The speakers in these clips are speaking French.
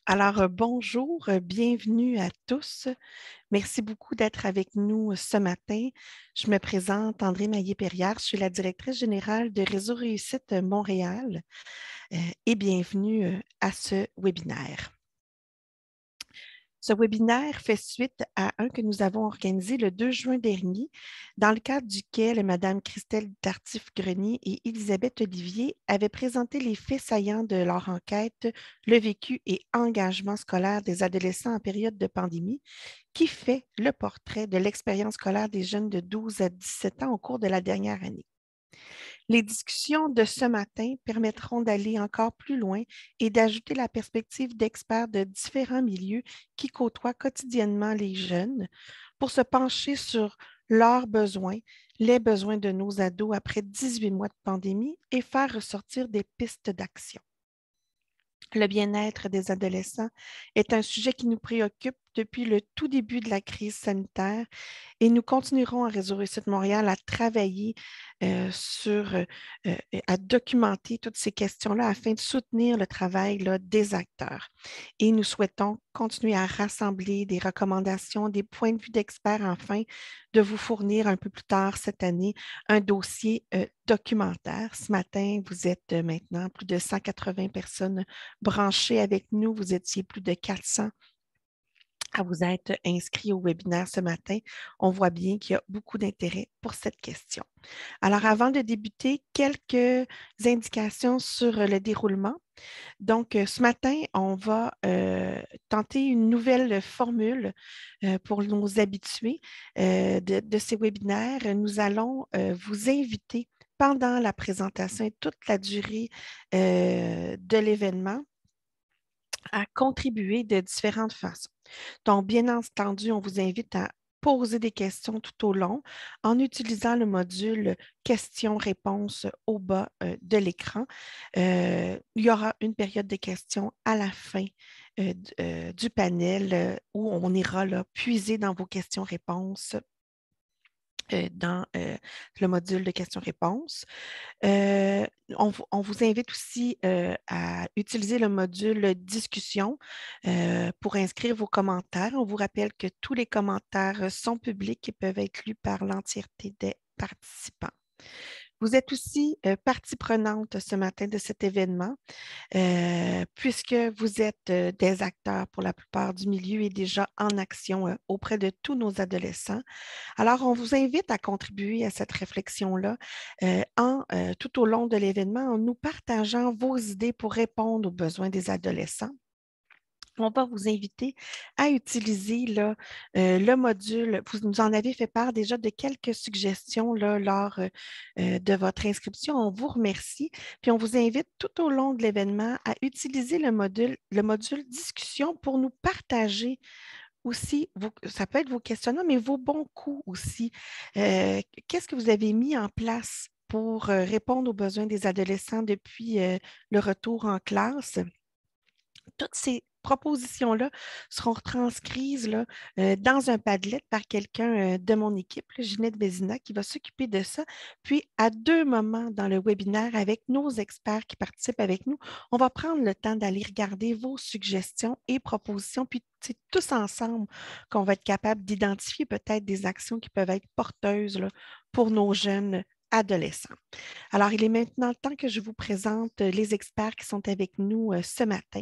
Alors, bonjour, bienvenue à tous. Merci beaucoup d'être avec nous ce matin. Je me présente André Maillé-Périère, je suis la directrice générale de Réseau Réussite Montréal et bienvenue à ce webinaire. Ce webinaire fait suite à un que nous avons organisé le 2 juin dernier, dans le cadre duquel Mme Christelle Tardif-Grenier et Élisabeth Olivier avaient présenté les faits saillants de leur enquête, le vécu et engagement scolaire des adolescents en période de pandémie, qui fait le portrait de l'expérience scolaire des jeunes de 12 à 17 ans au cours de la dernière année. Les discussions de ce matin permettront d'aller encore plus loin et d'ajouter la perspective d'experts de différents milieux qui côtoient quotidiennement les jeunes pour se pencher sur leurs besoins, les besoins de nos ados après 18 mois de pandémie et faire ressortir des pistes d'action. Le bien-être des adolescents est un sujet qui nous préoccupe depuis le tout début de la crise sanitaire et nous continuerons à Réseau Réussite Montréal à travailler à documenter toutes ces questions-là afin de soutenir le travail là, des acteurs. Et nous souhaitons continuer à rassembler des recommandations, des points de vue d'experts afin de vous fournir un peu plus tard cette année un dossier documentaire. Ce matin, vous êtes maintenant plus de 180 personnes branchées avec nous. Vous étiez plus de 400 à vous être inscrits au webinaire ce matin. On voit bien qu'il y a beaucoup d'intérêt pour cette question. Alors, avant de débuter, quelques indications sur le déroulement. Donc, ce matin, on va tenter une nouvelle formule pour nos habitués de ces webinaires. Nous allons vous inviter pendant la présentation et toute la durée de l'événement à contribuer de différentes façons. Donc, bien entendu, on vous invite à poser des questions tout au long en utilisant le module questions-réponses au bas de l'écran. Il y aura une période de questions à la fin du panel où on ira là, puiser dans vos questions-réponses dans le module de questions-réponses. On vous invite aussi à utiliser le module discussion pour inscrire vos commentaires. On vous rappelle que tous les commentaires sont publics et peuvent être lus par l'entièreté des participants. Vous êtes aussi partie prenante ce matin de cet événement, puisque vous êtes des acteurs pour la plupart du milieu et déjà en action auprès de tous nos adolescents. Alors, on vous invite à contribuer à cette réflexion-là tout au long de l'événement en nous partageant vos idées pour répondre aux besoins des adolescents. On va vous inviter à utiliser là, le module. Vous nous en avez fait part déjà de quelques suggestions là, lors de votre inscription. On vous remercie. Puis on vous invite tout au long de l'événement à utiliser le module discussion pour nous partager aussi, ça peut être vos questionnements, mais vos bons coups aussi. Qu'est-ce que vous avez mis en place pour répondre aux besoins des adolescents depuis le retour en classe? Toutes ces propositions-là seront retranscrites là, dans un Padlet par quelqu'un de mon équipe, là, Ginette Vézina, qui va s'occuper de ça. Puis, à deux moments dans le webinaire, avec nos experts qui participent avec nous, on va prendre le temps d'aller regarder vos suggestions et propositions, puis c'est tous ensemble qu'on va être capable d'identifier peut-être des actions qui peuvent être porteuses là, pour nos jeunes adolescents. Alors, il est maintenant le temps que je vous présente les experts qui sont avec nous ce matin.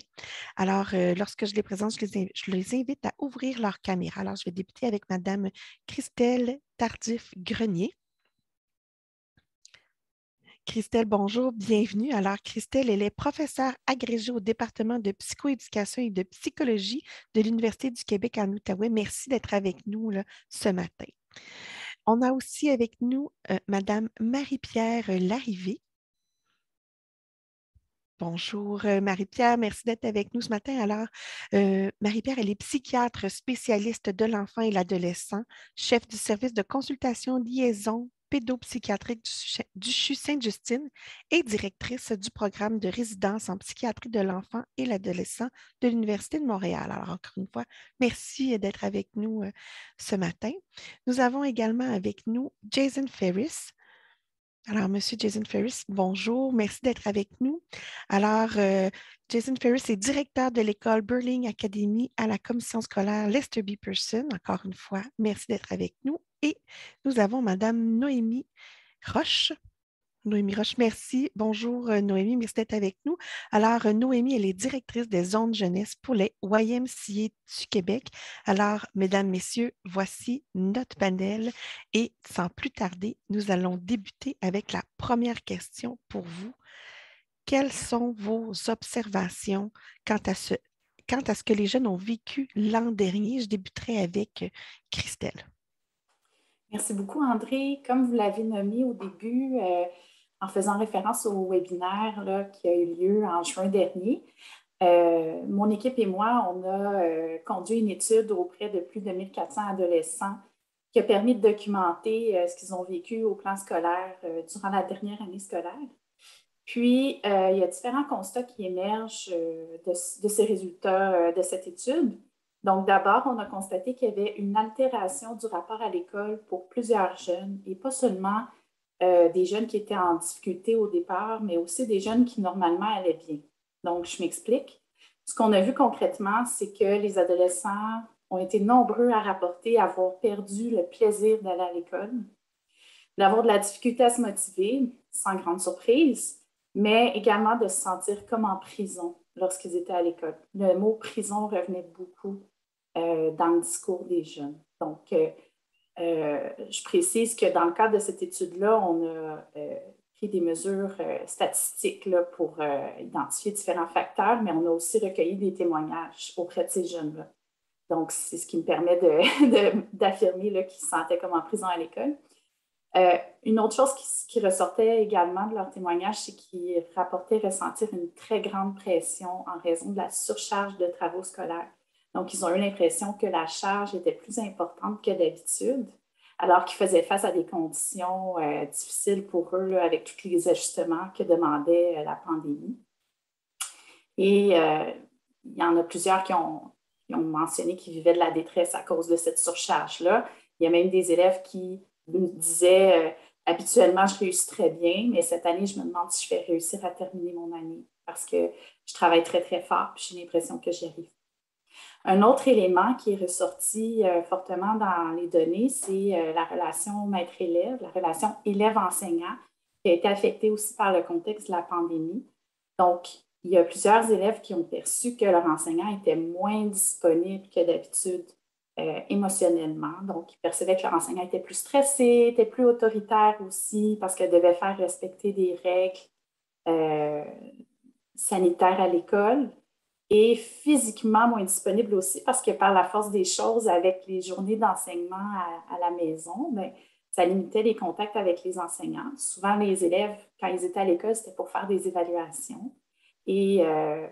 Alors, lorsque je les présente, je les invite à ouvrir leur caméra. Alors, je vais débuter avec Madame Christelle Tardif-Grenier. Christelle, bonjour, bienvenue. Alors, Christelle, elle est professeure agrégée au département de psychoéducation et de psychologie de l'Université du Québec en Outaouais. Merci d'être avec nous là, ce matin. On a aussi avec nous Madame Marie-Pierre Larrivée. Bonjour Marie-Pierre, merci d'être avec nous ce matin. Alors, Marie-Pierre, elle est psychiatre spécialiste de l'enfant et l'adolescent, chef du service de consultation liaison pédopsychiatrique du CHU Sainte-Justine et directrice du programme de résidence en psychiatrie de l'enfant et l'adolescent de l'Université de Montréal. Alors, encore une fois, merci d'être avec nous ce matin. Nous avons également avec nous Jason Ferris. Alors, Monsieur Jason Ferris, bonjour, merci d'être avec nous. Alors, Jason Ferris est directeur de l'école Burling Academy à la commission scolaire Lester B. Pearson. Encore une fois, merci d'être avec nous. Et nous avons Madame Noémie Roche. Noémie Roche, merci. Bonjour Noémie, merci d'être avec nous. Alors, Noémie, elle est directrice des zones jeunesse pour les YMCA du Québec. Alors, mesdames, messieurs, voici notre panel et sans plus tarder, nous allons débuter avec la première question pour vous. Quelles sont vos observations quant à ce que les jeunes ont vécu l'an dernier? Je débuterai avec Christelle. Merci beaucoup, André. Comme vous l'avez nommé au début, en faisant référence au webinaire là, qui a eu lieu en juin dernier, mon équipe et moi, on a conduit une étude auprès de plus de 1400 adolescents qui a permis de documenter ce qu'ils ont vécu au plan scolaire durant la dernière année scolaire. Puis, il y a différents constats qui émergent de ces résultats de cette étude. Donc, d'abord, on a constaté qu'il y avait une altération du rapport à l'école pour plusieurs jeunes, et pas seulement des jeunes qui étaient en difficulté au départ, mais aussi des jeunes qui, normalement, allaient bien. Donc, je m'explique. Ce qu'on a vu concrètement, c'est que les adolescents ont été nombreux à rapporter avoir perdu le plaisir d'aller à l'école, d'avoir de la difficulté à se motiver, sans grande surprise, mais également de se sentir comme en prison lorsqu'ils étaient à l'école. Le mot prison revenait beaucoup dans le discours des jeunes. Donc, je précise que dans le cadre de cette étude-là, on a pris des mesures statistiques là, pour identifier différents facteurs, mais on a aussi recueilli des témoignages auprès de ces jeunes-là. Donc, c'est ce qui me permet d'affirmer qu'ils se sentaient comme en prison à l'école. Une autre chose qui ressortait également de leur témoignage, c'est qu'ils rapportaient ressentir une très grande pression en raison de la surcharge de travaux scolaires. Donc, ils ont eu l'impression que la charge était plus importante que d'habitude, alors qu'ils faisaient face à des conditions difficiles pour eux, là, avec tous les ajustements que demandait la pandémie. Et il y en a plusieurs qui ont mentionné qu'ils vivaient de la détresse à cause de cette surcharge-là. Il y a même des élèves qui me disaient habituellement, je réussis très bien, mais cette année, je me demande si je vais réussir à terminer mon année parce que je travaille très, très fort et j'ai l'impression que j'y arrive. Un autre élément qui est ressorti fortement dans les données, c'est la relation maître-élève, la relation élève-enseignant, qui a été affectée aussi par le contexte de la pandémie. Donc, il y a plusieurs élèves qui ont perçu que leur enseignant était moins disponible que d'habitude émotionnellement. Donc, ils percevaient que leur enseignant était plus stressé, était plus autoritaire aussi parce qu'elle devait faire respecter des règles sanitaires à l'école et physiquement moins disponible aussi parce que par la force des choses, avec les journées d'enseignement à la maison, bien, ça limitait les contacts avec les enseignants. Souvent, les élèves, quand ils étaient à l'école, c'était pour faire des évaluations. Et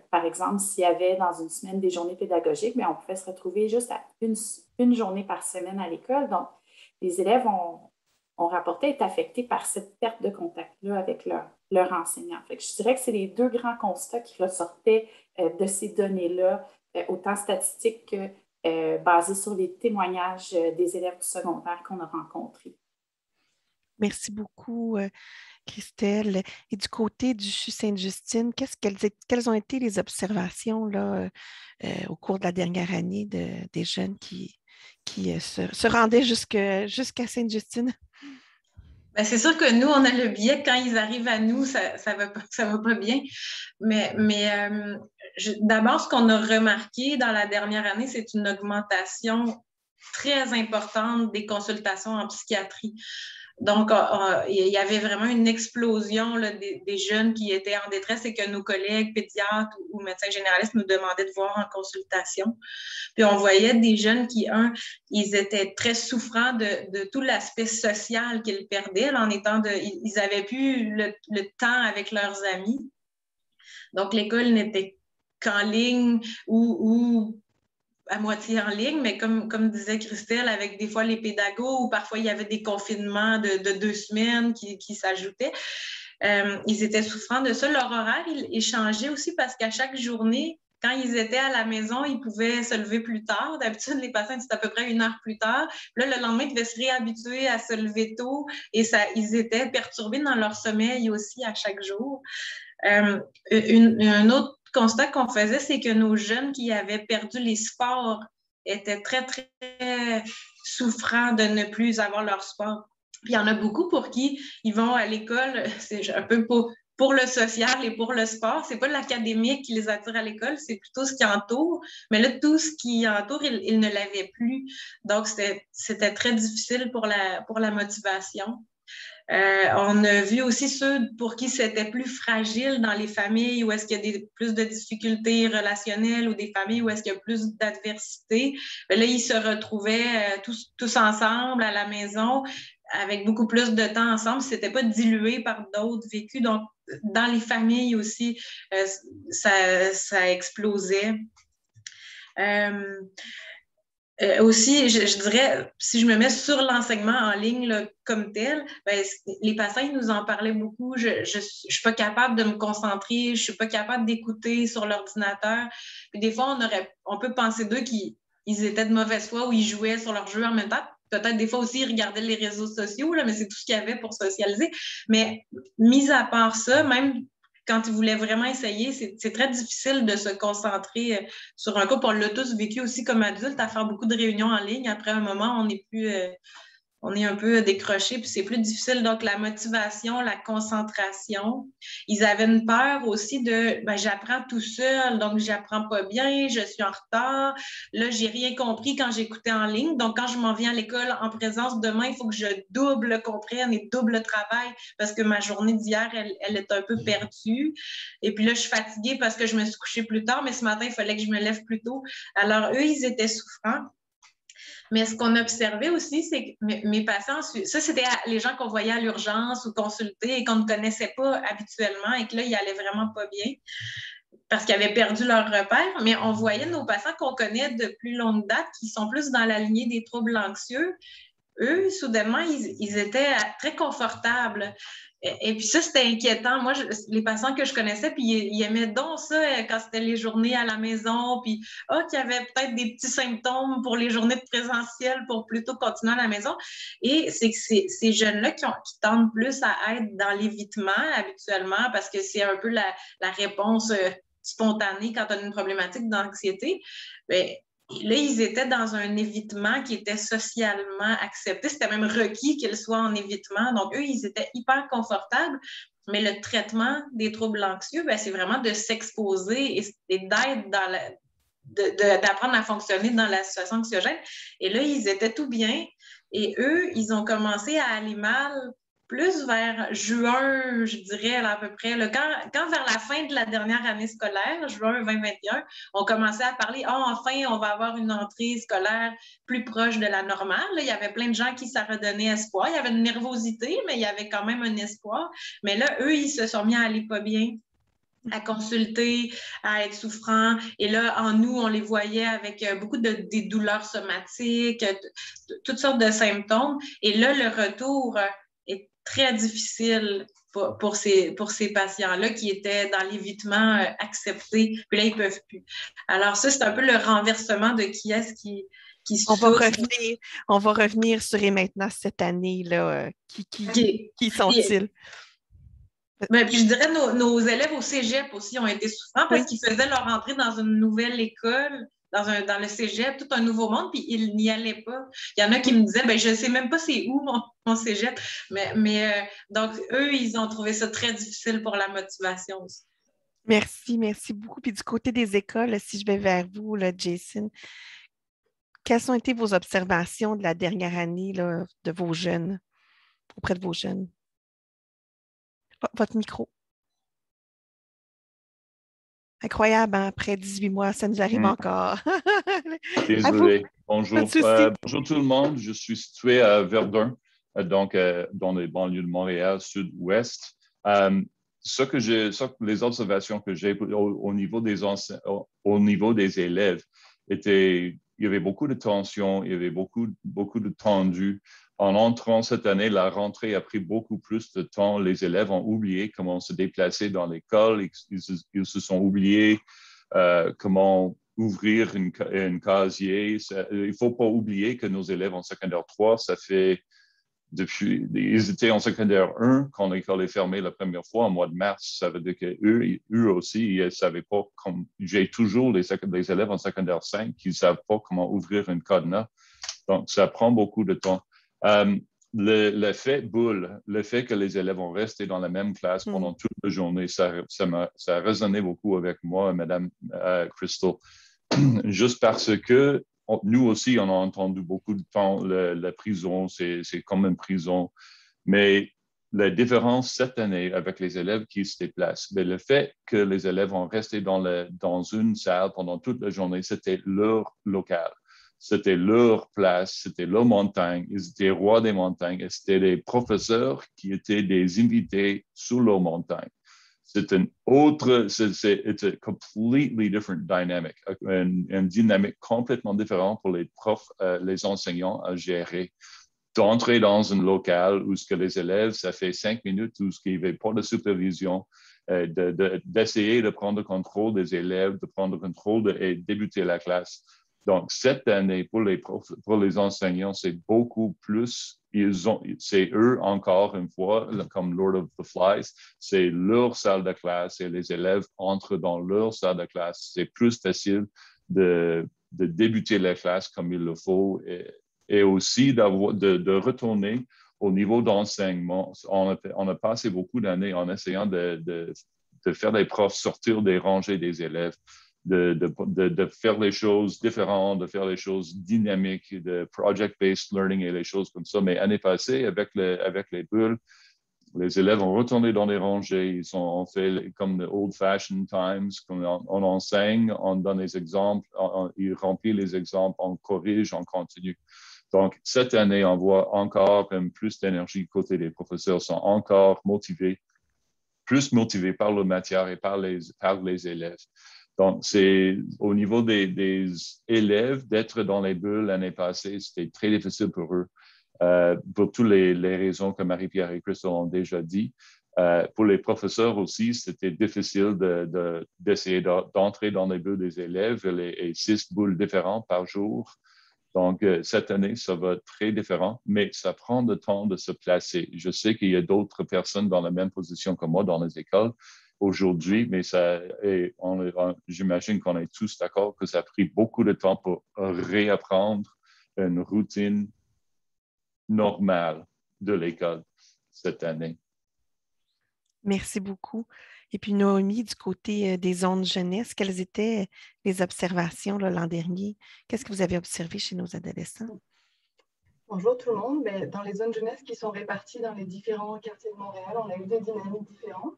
par exemple, s'il y avait dans une semaine des journées pédagogiques, bien, on pouvait se retrouver juste à une journée par semaine à l'école. Donc, les élèves ont rapporté être affectés par cette perte de contact-là avec leur enseignant. Fait que je dirais que c'est les deux grands constats qui ressortaient de ces données-là, autant statistiques que basées sur les témoignages des élèves du secondaire qu'on a rencontrés. Merci beaucoup, Christelle. Et du côté du CHU Sainte-Justine, quelles ont été les observations là, au cours de la dernière année des jeunes qui se rendaient jusqu'à Sainte-Justine? Ben, c'est sûr que nous, on a le biais, quand ils arrivent à nous, ça va pas bien. Mais d'abord, ce qu'on a remarqué dans la dernière année, c'est une augmentation très importante des consultations en psychiatrie. Donc, il y avait vraiment une explosion là, des jeunes qui étaient en détresse et que nos collègues pédiatres ou médecins généralistes nous demandaient de voir en consultation. Puis on voyait des jeunes qui, ils étaient très souffrants de tout l'aspect social qu'ils perdaient là, ils n'avaient plus le temps avec leurs amis. Donc, l'école n'était qu'en ligne ou à moitié en ligne, mais comme disait Christelle, avec des fois les pédagogues, ou parfois il y avait des confinements de 2 semaines qui s'ajoutaient. Ils étaient souffrants de ça. Leur horaire, il changeait aussi parce qu'à chaque journée, quand ils étaient à la maison, ils pouvaient se lever plus tard. D'habitude, les patients, c'est à peu près 1 heure plus tard. Puis là, le lendemain, ils devaient se réhabituer à se lever tôt et ils étaient perturbés dans leur sommeil aussi à chaque jour. Un autre constat qu'on faisait, c'est que nos jeunes qui avaient perdu les sports étaient très, très souffrants de ne plus avoir leur sport. Puis il y en a beaucoup pour qui ils vont à l'école, c'est un peu pour le social et pour le sport. C'est pas l'académique qui les attire à l'école, c'est plutôt ce qui entoure. Mais là, tout ce qui entoure, ils ne l'avaient plus. Donc, c'était très difficile pour la motivation. On a vu aussi ceux pour qui c'était plus fragile dans les familles où est-ce qu'il y a plus de difficultés relationnelles ou des familles où est-ce qu'il y a plus d'adversité. Là, ils se retrouvaient tous ensemble à la maison avec beaucoup plus de temps ensemble. C'était pas dilué par d'autres vécus. Donc, dans les familles aussi, ça explosait. Aussi, je dirais, si je me mets sur l'enseignement en ligne là, comme tel, ben, les patients ils nous en parlaient beaucoup. Je suis pas capable de me concentrer, je suis pas capable d'écouter sur l'ordinateur. Puis des fois, on peut penser d'eux qu'ils étaient de mauvaise foi ou ils jouaient sur leur jeu en même temps. Peut-être des fois aussi, ils regardaient les réseaux sociaux, là, mais c'est tout ce qu'il y avait pour socialiser. Mais mis à part ça, même quand ils voulaient vraiment essayer, c'est très difficile de se concentrer sur un couple. On l'a tous vécu aussi comme adulte, à faire beaucoup de réunions en ligne. Après un moment, on est un peu décroché, puis c'est plus difficile. Donc, la motivation, la concentration. Ils avaient une peur aussi j'apprends tout seul, donc j'apprends pas bien, je suis en retard. Là, j'ai rien compris quand j'écoutais en ligne. Donc, quand je m'en viens à l'école en présence, demain, il faut que je double comprenne et double travail parce que ma journée d'hier, elle est un peu perdue. Et puis là, je suis fatiguée parce que je me suis couchée plus tard, mais ce matin, il fallait que je me lève plus tôt. Alors, eux, ils étaient souffrants. Mais ce qu'on observait aussi, c'est que mes patients, ça, c'était les gens qu'on voyait à l'urgence ou consulter et qu'on ne connaissait pas habituellement et que là, ils allaient vraiment pas bien parce qu'ils avaient perdu leur repère. Mais on voyait nos patients qu'on connaît de plus longue date qui sont plus dans la lignée des troubles anxieux. Eux, soudainement, ils étaient très confortables. Et puis ça, c'était inquiétant. Moi, les patients que je connaissais, puis ils aimaient donc ça quand c'était les journées à la maison, puis qu'il y avait peut-être des petits symptômes pour les journées de présentiel pour plutôt continuer à la maison. Et c'est que ces jeunes-là qui tendent plus à être dans l'évitement habituellement parce que c'est un peu la réponse spontanée quand on a une problématique d'anxiété. Bien, là, ils étaient dans un évitement qui était socialement accepté. C'était même requis qu'ils soient en évitement. Donc, eux, ils étaient hyper confortables. Mais le traitement des troubles anxieux, ben, c'est vraiment de s'exposer et d'être d'apprendre à fonctionner dans la situation anxiogène. Et là, ils étaient tout bien. Et eux, ils ont commencé à aller mal plus vers juin, je dirais, là, à peu près. Là, quand vers la fin de la dernière année scolaire, juin 2021, on commençait à parler, enfin, on va avoir une entrée scolaire plus proche de la normale. Là, il y avait plein de gens qui s'en redonnaient espoir. Il y avait une nervosité, mais il y avait quand même un espoir. Mais là, eux, ils se sont mis à aller pas bien, à consulter, à être souffrants. Et là, en nous, on les voyait avec beaucoup des douleurs somatiques, toutes sortes de symptômes. Et là, le retour est très difficile pour ces patients-là qui étaient dans l'évitement accepté. Puis là, ils ne peuvent plus. Alors ça, c'est un peu le renversement de qui est-ce qui on va revenir sur et maintenant cette année, là, qui sont-ils? Ben, puis je dirais nos élèves au cégep aussi ont été souffrants parce qu'ils faisaient leur entrée dans une nouvelle école, dans le cégep, tout un nouveau monde, puis ils n'y allaient pas. Il y en a qui me disaient, ben, je ne sais même pas c'est où mon cégep. Donc, eux, ils ont trouvé ça très difficile pour la motivation aussi. Merci beaucoup. Puis du côté des écoles, si je vais vers vous, là, Jason, quelles ont été vos observations de la dernière année là, de vos jeunes, auprès de vos jeunes? Votre micro. Incroyable, hein? Après 18 mois, ça nous arrive encore. Désolé. Bonjour. Bonjour tout le monde. Je suis situé à Verdun, donc dans les banlieues de Montréal, sud-ouest. Les observations que j'ai au niveau des élèves il y avait beaucoup de tension, il y avait beaucoup de tendu. En entrant cette année, la rentrée a pris beaucoup plus de temps. Les élèves ont oublié comment se déplacer dans l'école. Ils se sont oubliés comment ouvrir une casier. Il ne faut pas oublier que nos élèves en secondaire 3, ça fait ils étaient en secondaire 1 quand l'école est fermée la première fois en mois de mars. Ça veut dire qu'eux aussi, ils ne savaient pas. J'ai toujours les élèves en secondaire 5 qui ne savent pas comment ouvrir une cadenas. Donc, ça prend beaucoup de temps. L'effet boule, le fait que les élèves ont resté dans la même classe pendant toute la journée, ça a résonné beaucoup avec moi, Madame Crystal. Juste parce que nous aussi, on a entendu beaucoup de temps la prison, c'est comme une prison. Mais la différence cette année avec les élèves qui se déplacent, le fait que les élèves ont resté dans une salle pendant toute la journée, c'était leur local. C'était leur place, c'était leur montagne, ils étaient rois des montagnes et c'était des professeurs qui étaient des invités sur leur montagne. C'est une autre, it's a completely different dynamic, une dynamique complètement différente pour les profs, les enseignants à gérer. D'entrer dans un local où ce que les élèves, ça fait 5 minutes où il n'y avait pas de supervision, d'essayer de prendre le contrôle des élèves, de prendre le contrôle et débuter la classe. Donc, cette année, pour les enseignants, c'est beaucoup plus, c'est eux encore une fois, comme Lord of the Flies, c'est leur salle de classe et les élèves entrent dans leur salle de classe. C'est plus facile de débuter la classe comme il le faut et aussi de retourner au niveau d'enseignement. On a passé beaucoup d'années en essayant de faire les profs sortir des rangées des élèves. De faire les choses différentes, de faire les choses dynamiques, de project-based learning et les choses comme ça. Mais l'année passée, avec les bulles, les élèves ont retourné dans les rangées, on fait comme the old-fashioned times, on enseigne, on donne les exemples, ils remplissent les exemples, on corrige, on continue. Donc, cette année, on voit encore plus d'énergie côté des professeurs, sont encore motivés, plus motivés par la matière et par les élèves. Donc, c'est au niveau des élèves, d'être dans les bulles l'année passée, c'était très difficile pour eux, pour toutes les raisons que Marie-Pierre et Crystal ont déjà dit. Pour les professeurs aussi, c'était difficile d'essayer d'entrer dans les bulles des élèves et 6 bulles différentes par jour. Donc, cette année, ça va être très différent, mais ça prend le temps de se placer. Je sais qu'il y a d'autres personnes dans la même position que moi dans les écoles aujourd'hui, mais j'imagine qu'on est tous d'accord que ça a pris beaucoup de temps pour réapprendre une routine normale de l'école cette année. Merci beaucoup. Et puis, Noémie, du côté des zones jeunesse, quelles étaient les observations l'an dernier? Qu'est-ce que vous avez observé chez nos adolescents? Bonjour tout le monde. Dans les zones jeunesse qui sont réparties dans les différents quartiers de Montréal, on a eu des dynamiques différentes.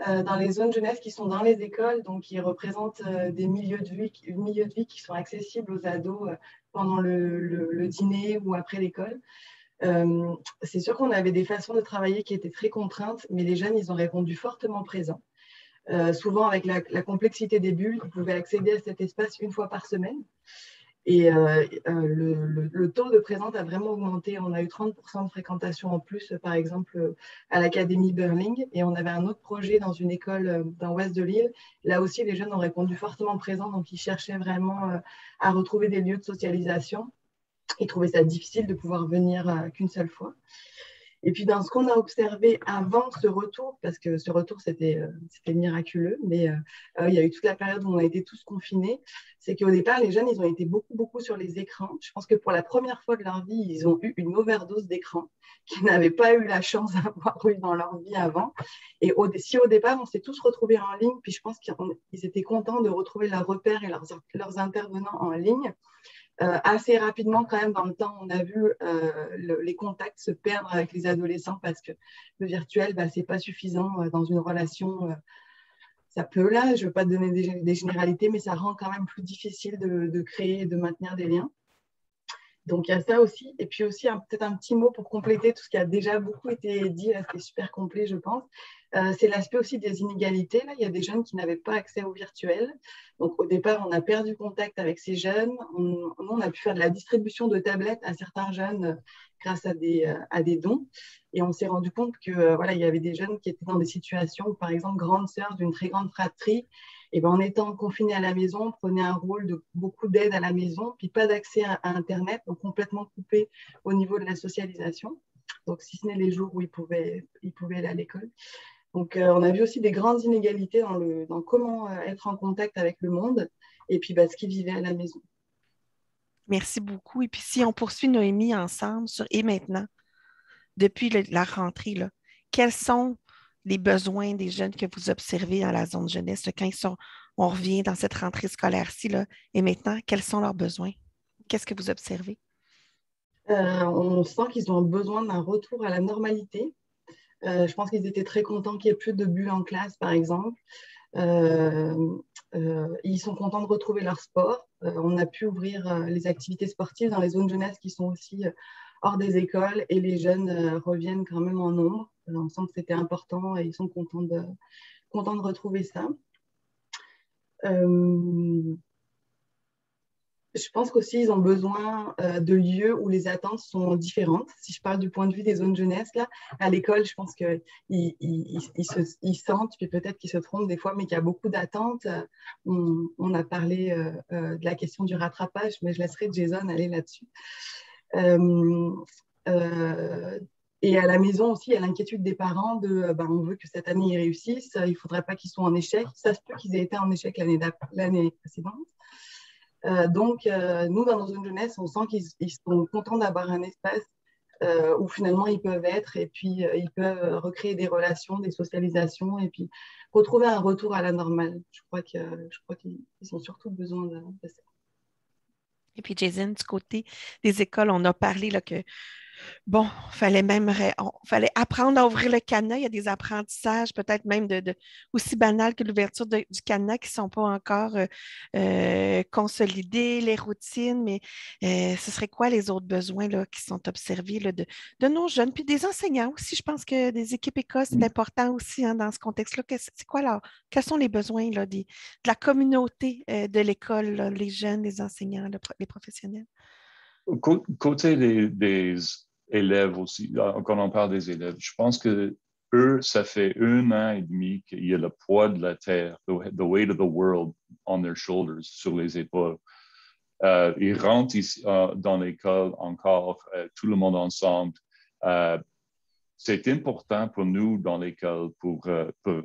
Dans les zones jeunesse qui sont dans les écoles, donc qui représentent des milieux de vie qui sont accessibles aux ados pendant le dîner ou après l'école. C'est sûr qu'on avait des façons de travailler qui étaient très contraintes, mais les jeunes, ils ont répondu fortement présents. Souvent, avec la complexité des bulles, ils pouvaient accéder à cet espace une fois par semaine. Et le taux de présence a vraiment augmenté. On a eu 30% de fréquentation en plus, par exemple, à l'Académie Burling. Et on avait un autre projet dans une école dans l'ouest de l'île. Là aussi, les jeunes ont répondu fortement présents. Donc, ils cherchaient vraiment à retrouver des lieux de socialisation. Ils trouvaient ça difficile de pouvoir venir qu'une seule fois. Et puis, dans ce qu'on a observé avant ce retour, parce que ce retour, c'était miraculeux, mais il y a eu toute la période où on a été tous confinés, c'est qu'au départ, les jeunes, ils ont été beaucoup sur les écrans. Je pense que pour la première fois de leur vie, ils ont eu une overdose d'écran qu'ils n'avaient pas eu la chance d'avoir eu dans leur vie avant. Et si au départ, on s'est tous retrouvés en ligne, puis je pense qu'ils étaient contents de retrouver leurs repères et leurs intervenants en ligne, assez rapidement, quand même, dans le temps, on a vu les contacts se perdre avec les adolescents parce que le virtuel, ce n'est pas suffisant dans une relation. Ça peut, là, je ne veux pas donner des généralités, mais ça rend quand même plus difficile de créer et de maintenir des liens. Donc, il y a ça aussi. Et puis aussi, peut-être un petit mot pour compléter tout ce qui a déjà beaucoup été dit. Là, c'était super complet, je pense. C'est l'aspect aussi des inégalités. Là, il y a des jeunes qui n'avaient pas accès au virtuel. Donc, au départ, on a perdu contact avec ces jeunes. On a pu faire de la distribution de tablettes à certains jeunes grâce à des dons. Et on s'est rendu compte que, il y avait des jeunes qui étaient dans des situations où, par exemple, grande sœur d'une très grande fratrie Et ben, en étant confinés à la maison, on prenait un rôle de beaucoup d'aide à la maison, puis pas d'accès à Internet, donc complètement coupé au niveau de la socialisation. Donc, si ce n'est les jours où ils pouvaient aller à l'école. Donc, on a vu aussi des grandes inégalités dans comment être en contact avec le monde et puis ce qu'ils vivaient à la maison. Merci beaucoup. Et puis, si on poursuit Noémie ensemble sur Et maintenant, depuis la rentrée, là, quels sont les besoins des jeunes que vous observez dans la zone jeunesse là, quand on revient dans cette rentrée scolaire-ci, là, et maintenant, quels sont leurs besoins? Qu'est-ce que vous observez? On sent qu'ils ont besoin d'un retour à la normalité. Je pense qu'ils étaient très contents qu'il n'y ait plus de bulles en classe, par exemple. Ils sont contents de retrouver leur sport. On a pu ouvrir les activités sportives dans les zones jeunesse qui sont aussi hors des écoles et les jeunes reviennent quand même en nombre. On sent que c'était important et ils sont contents de retrouver ça. Je pense qu'aussi, ils ont besoin de lieux où les attentes sont différentes. Si je parle du point de vue des zones jeunesse, là, à l'école, je pense qu'ils sentent, puis peut-être qu'ils se trompent des fois, mais qu'il y a beaucoup d'attentes. On a parlé de la question du rattrapage, mais je laisserai Jason aller là-dessus. Et à la maison aussi, il y a l'inquiétude des parents de on veut que cette année ils réussissent, il ne faudrait pas qu'ils soient en échec. Ça se peut qu'ils aient été en échec l'année précédente. Donc, nous, dans nos zones jeunesse, on sent qu'ils sont contents d'avoir un espace où finalement ils peuvent être et puis ils peuvent recréer des relations, des socialisations et puis retrouver un retour à la normale. Je crois qu'ils ont surtout besoin de ça. Et puis, Jason, du côté des écoles, on a parlé là, que bon, fallait apprendre à ouvrir le cadenas. Il y a des apprentissages, peut-être même aussi banals que l'ouverture du cadenas qui ne sont pas encore consolidés, les routines, mais ce serait quoi les autres besoins là, qui sont observés là, de nos jeunes, puis des enseignants aussi. Je pense que des équipes écoles, c'est important aussi hein, dans ce contexte-là. C'est quoi là, quels sont les besoins là, de la communauté de l'école, là, les jeunes, les enseignants, les professionnels? Côté des élèves aussi, quand on parle des élèves, je pense que eux, ça fait 1 an et demi qu'il y a le poids de la terre, the weight of the world on their shoulders, sur les épaules. Ils rentrent ici, dans l'école encore, tout le monde ensemble. C'est important pour nous dans l'école pour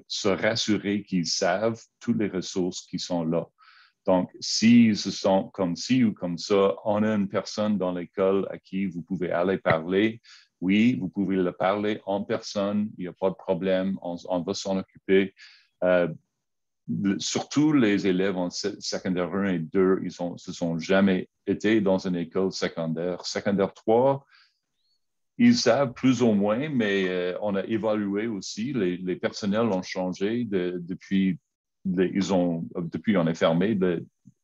se rassurer qu'ils savent toutes les ressources qui sont là. Donc, s'ils se sentent comme ci ou comme ça, on a une personne dans l'école à qui vous pouvez aller parler. Oui, vous pouvez le parler en personne, il n'y a pas de problème, on va s'en occuper. Surtout les élèves en secondaire 1 et 2, ils ne se sont jamais été dans une école secondaire. Secondaire 3, ils savent plus ou moins, mais on a évalué aussi, les personnels ont changé depuis on est fermé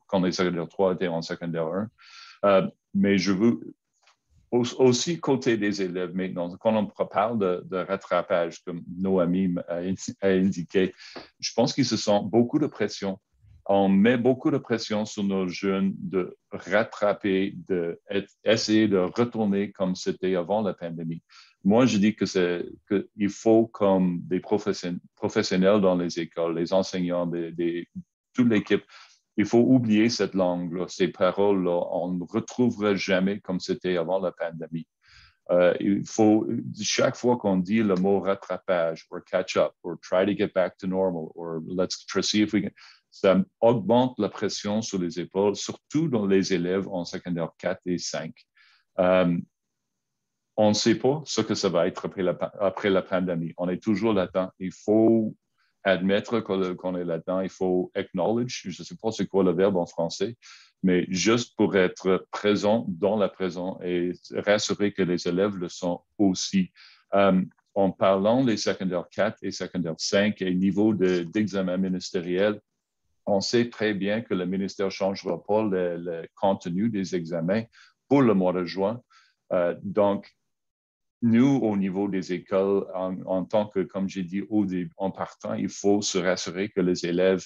quand les secondaires 3 étaient en secondaire 1. Mais je veux aussi côté des élèves maintenant, quand on parle de rattrapage, comme Noémie a indiqué, je pense qu'ils se sentent beaucoup de pression. On met beaucoup de pression sur nos jeunes de rattraper, d'essayer de retourner comme c'était avant la pandémie. Moi, je dis qu'il faut, comme des professionnels dans les écoles, les enseignants, toute l'équipe, il faut oublier cette langue-là, ces paroles-là. On ne retrouvera jamais comme c'était avant la pandémie. Il faut, chaque fois qu'on dit le mot rattrapage, or catch up, or try to get back to normal, or let's see if we can, ça augmente la pression sur les épaules, surtout dans les élèves en secondaire 4 et 5. On ne sait pas ce que ça va être après la pandémie. On est toujours là-dedans. Il faut admettre qu'on est là-dedans. Il faut acknowledge, je ne sais pas c'est quoi le verbe en français, mais juste pour être présent dans la présent et rassurer que les élèves le sont aussi. En parlant des secondaires 4 et secondaire 5 et niveau d'examen ministériel, on sait très bien que le ministère ne changera pas le contenu des examens pour le mois de juin. Donc, nous, au niveau des écoles, en tant que, comme j'ai dit en partant, il faut se rassurer que les élèves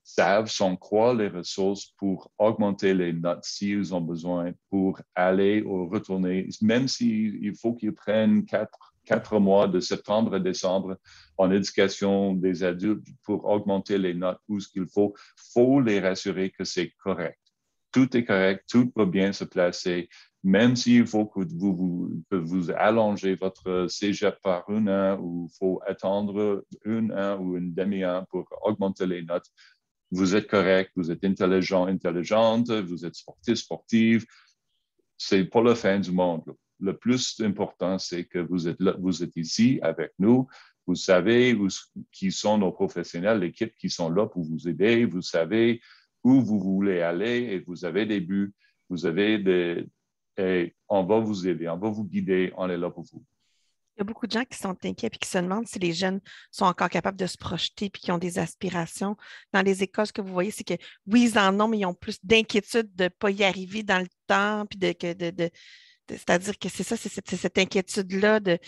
savent, sont quoi les ressources pour augmenter les notes s'ils ont besoin pour aller ou retourner, même s'il faut qu'ils prennent 4 4 mois de septembre à décembre en éducation des adultes pour augmenter les notes où ce qu'il faut les rassurer que c'est correct. Tout est correct, tout va bien se placer, même s'il faut que vous allongez votre cégep par 1 an ou il faut attendre 1 an ou une demi-an pour augmenter les notes. Vous êtes correct, vous êtes intelligent, intelligente, vous êtes sportif, sportive. C'est pas la fin du monde. Le plus important, c'est que vous êtes là, vous êtes ici avec nous. Vous savez qui sont nos professionnels, l'équipe qui sont là pour vous aider. Vous savez où vous voulez aller et vous avez des buts. Vous avez et on va vous aider, on va vous guider, on est là pour vous. Il y a beaucoup de gens qui sont inquiets et qui se demandent si les jeunes sont encore capables de se projeter et qui ont des aspirations. Dans les écoles, ce que vous voyez, c'est que oui, ils en ont, mais ils ont plus d'inquiétude de ne pas y arriver dans le temps. Puis c'est-à-dire que c'est ça, c'est cette inquiétude-là de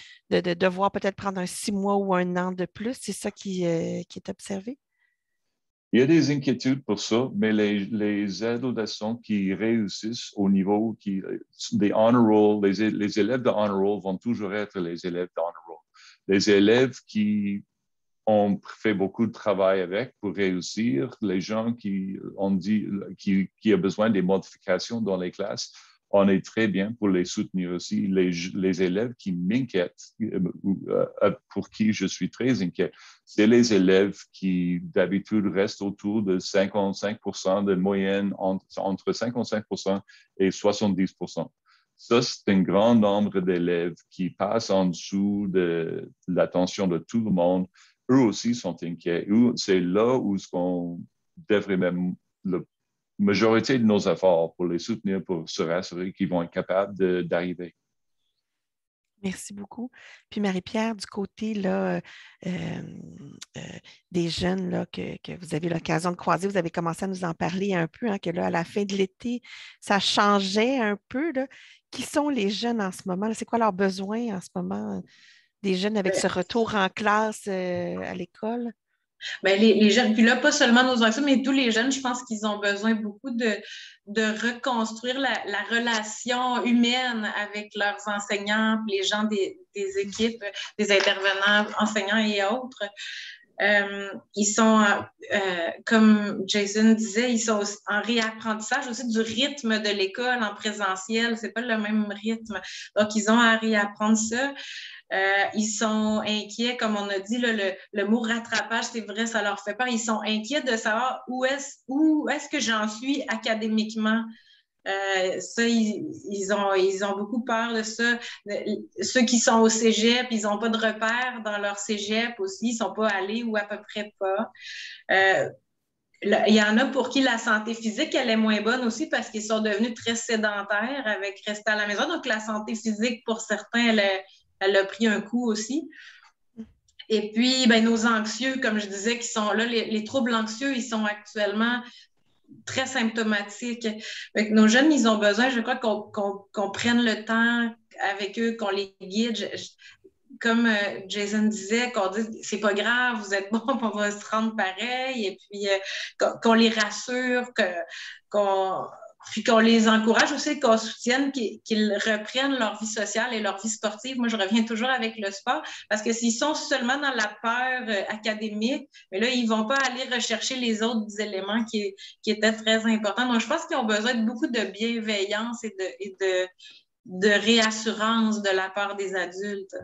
devoir peut-être prendre un 6 mois ou 1 an de plus. C'est ça qui est observé? Il y a des inquiétudes pour ça, mais les adolescents qui réussissent au niveau des honor roll, les élèves de honor roll vont toujours être les élèves de honor roll. Les élèves qui ont fait beaucoup de travail avec pour réussir, les gens qui ont dit qui a besoin des modifications dans les classes, on est très bien pour les soutenir aussi. Les élèves qui m'inquiètent, pour qui je suis très inquiet, c'est les élèves qui d'habitude restent autour de 55% de moyenne, entre 55% et 70%. Ça, c'est un grand nombre d'élèves qui passent en dessous de l'attention de tout le monde. Eux aussi sont inquiets. C'est là où on devrait même majorité de nos efforts pour les soutenir, pour se rassurer qu'ils vont être capables d'arriver. Merci beaucoup. Puis Marie-Pierre, du côté là, des jeunes là, que vous avez l'occasion de croiser, vous avez commencé à nous en parler un peu, hein, que là, à la fin de l'été, ça changeait un peu. Là. Qui sont les jeunes en ce moment? C'est quoi leurs besoins en ce moment des jeunes avec ce retour en classe à l'école? Bien, les jeunes, puis là, pas seulement nos enfants, mais tous les jeunes, je pense qu'ils ont besoin beaucoup de reconstruire la relation humaine avec leurs enseignants, les gens des équipes, des intervenants, enseignants et autres. Ils sont, comme Jason disait, ils sont en réapprentissage aussi du rythme de l'école en présentiel. C'est pas le même rythme. Donc, ils ont à réapprendre ça. Ils sont inquiets, comme on a dit, là, le mot rattrapage, c'est vrai, ça leur fait peur. Ils sont inquiets de savoir où est-ce que j'en suis académiquement. Ça, ils ont beaucoup peur de ça. Ceux qui sont au cégep, ils n'ont pas de repères dans leur cégep aussi, ils ne sont pas allés ou à peu près pas. Il y en a pour qui la santé physique, elle est moins bonne aussi parce qu'ils sont devenus très sédentaires avec rester à la maison. Donc, la santé physique, pour certains, elle a pris un coup aussi. Et puis, ben, nos anxieux, comme je disais, qui sont là, les troubles anxieux, ils sont actuellement très symptomatiques. Donc, nos jeunes, ils ont besoin, je crois, qu'on prenne le temps avec eux, qu'on les guide. Comme Jason disait, qu'on dise c'est pas grave, vous êtes bon, on va se rendre pareil, et puis qu'on les rassure, puis qu'on les encourage aussi, qu'on soutienne, qu'ils reprennent leur vie sociale et leur vie sportive. Moi, je reviens toujours avec le sport, parce que s'ils sont seulement dans la peur académique, mais là, ils vont pas aller rechercher les autres éléments qui étaient très importants. Donc, je pense qu'ils ont besoin de beaucoup de bienveillance et de réassurance de la part des adultes.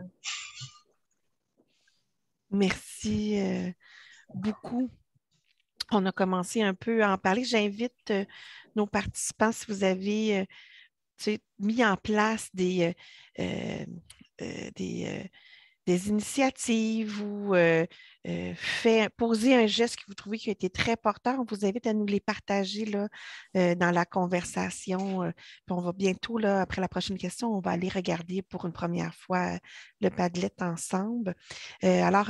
Merci beaucoup. On a commencé un peu à en parler. J'invite nos participants, si vous avez mis en place des initiatives ou poser un geste que vous trouvez qui a été très porteur, on vous invite à nous les partager là, dans la conversation. Puis on va bientôt, là, après la prochaine question, on va aller regarder pour une première fois le Padlet ensemble. Alors,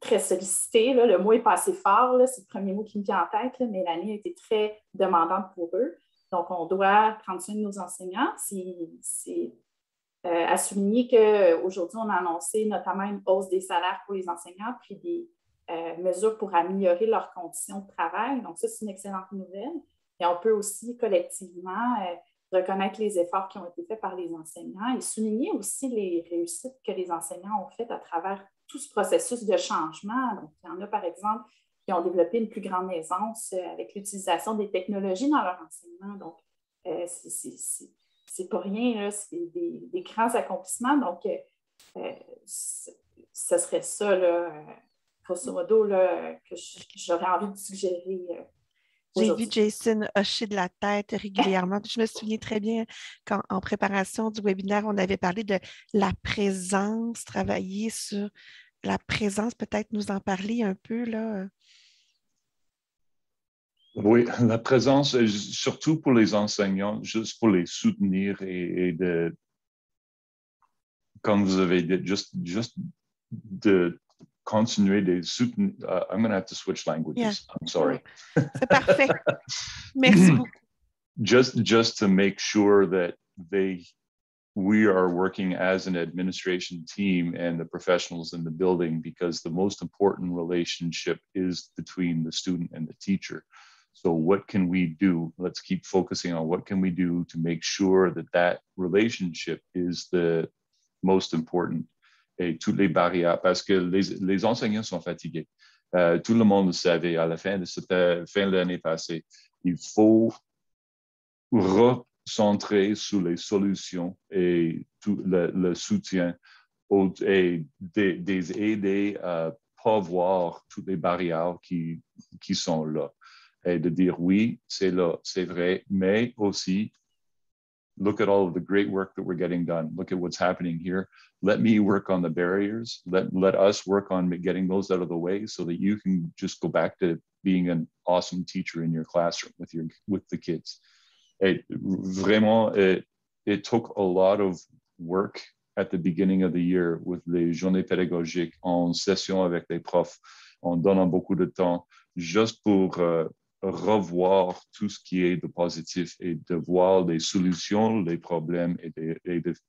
très sollicité. Là. Le mot n'est pas assez fort, là, c'est le premier mot qui me vient en tête, là, mais l'année a été très demandante pour eux. Donc, on doit prendre soin de nos enseignants. C'est à souligner qu'aujourd'hui, on a annoncé notamment une hausse des salaires pour les enseignants, puis des mesures pour améliorer leurs conditions de travail. Donc, ça, c'est une excellente nouvelle. Et on peut aussi collectivement reconnaître les efforts qui ont été faits par les enseignants et souligner aussi les réussites que les enseignants ont faites à travers tout ce processus de changement. Donc, il y en a, par exemple, qui ont développé une plus grande aisance avec l'utilisation des technologies dans leur enseignement. Donc, c'est pas rien, là, c'est des grands accomplissements. Donc, ce serait ça, là, grosso modo, là, que j'aurais envie de suggérer. J'ai vu Jason hocher de la tête régulièrement. Je me souviens très bien qu'en préparation du webinaire, on avait parlé de la présence, travailler sur la présence, peut-être nous en parler un peu, là. Oui, la présence, surtout pour les enseignants, juste pour les soutenir et de, comme vous avez dit, juste de continuer de soutenir. I'm going to have to switch languages. Yeah. I'm sorry. C'est parfait. Merci beaucoup. Just to make sure that we are working as an administration team and the professionals in the building, because the most important relationship is between the student and the teacher. So what can we do? Let's keep focusing on what can we do to make sure that relationship is the most important. Et toutes les barrières, parce que les enseignants sont fatigués. Tout le monde le savait à la fin de l'année passée. Il faut recentrer sur les solutions et tout le soutien et des aider à pas voir toutes les barrières qui sont là. Et de dire oui, c'est là, c'est vrai, mais aussi look at all of the great work that we're getting done. Look at what's happening here. Let me work on the barriers. Let us work on getting those out of the way so that you can just go back to being an awesome teacher in your classroom with the kids. It vraiment, it took a lot of work at the beginning of the year with les journées pédagogiques, en session avec les profs, en donnant beaucoup de temps, juste pour revoir tout ce qui est de positif et de voir les solutions, les problèmes,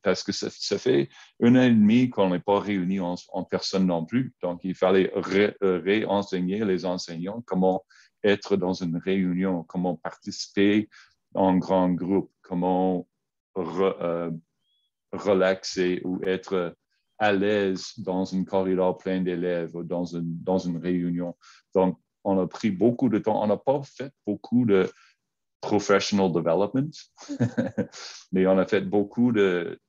parce que ça fait 1 an et demi qu'on n'est pas réunis en personne non plus. Donc, il fallait réenseigner les enseignants comment être dans une réunion, comment participer en grand groupe, comment relaxer ou être à l'aise dans un corridor plein d'élèves ou dans une réunion. Donc, on a pris beaucoup de temps. On n'a pas fait beaucoup de professional development, mais on a fait beaucoup de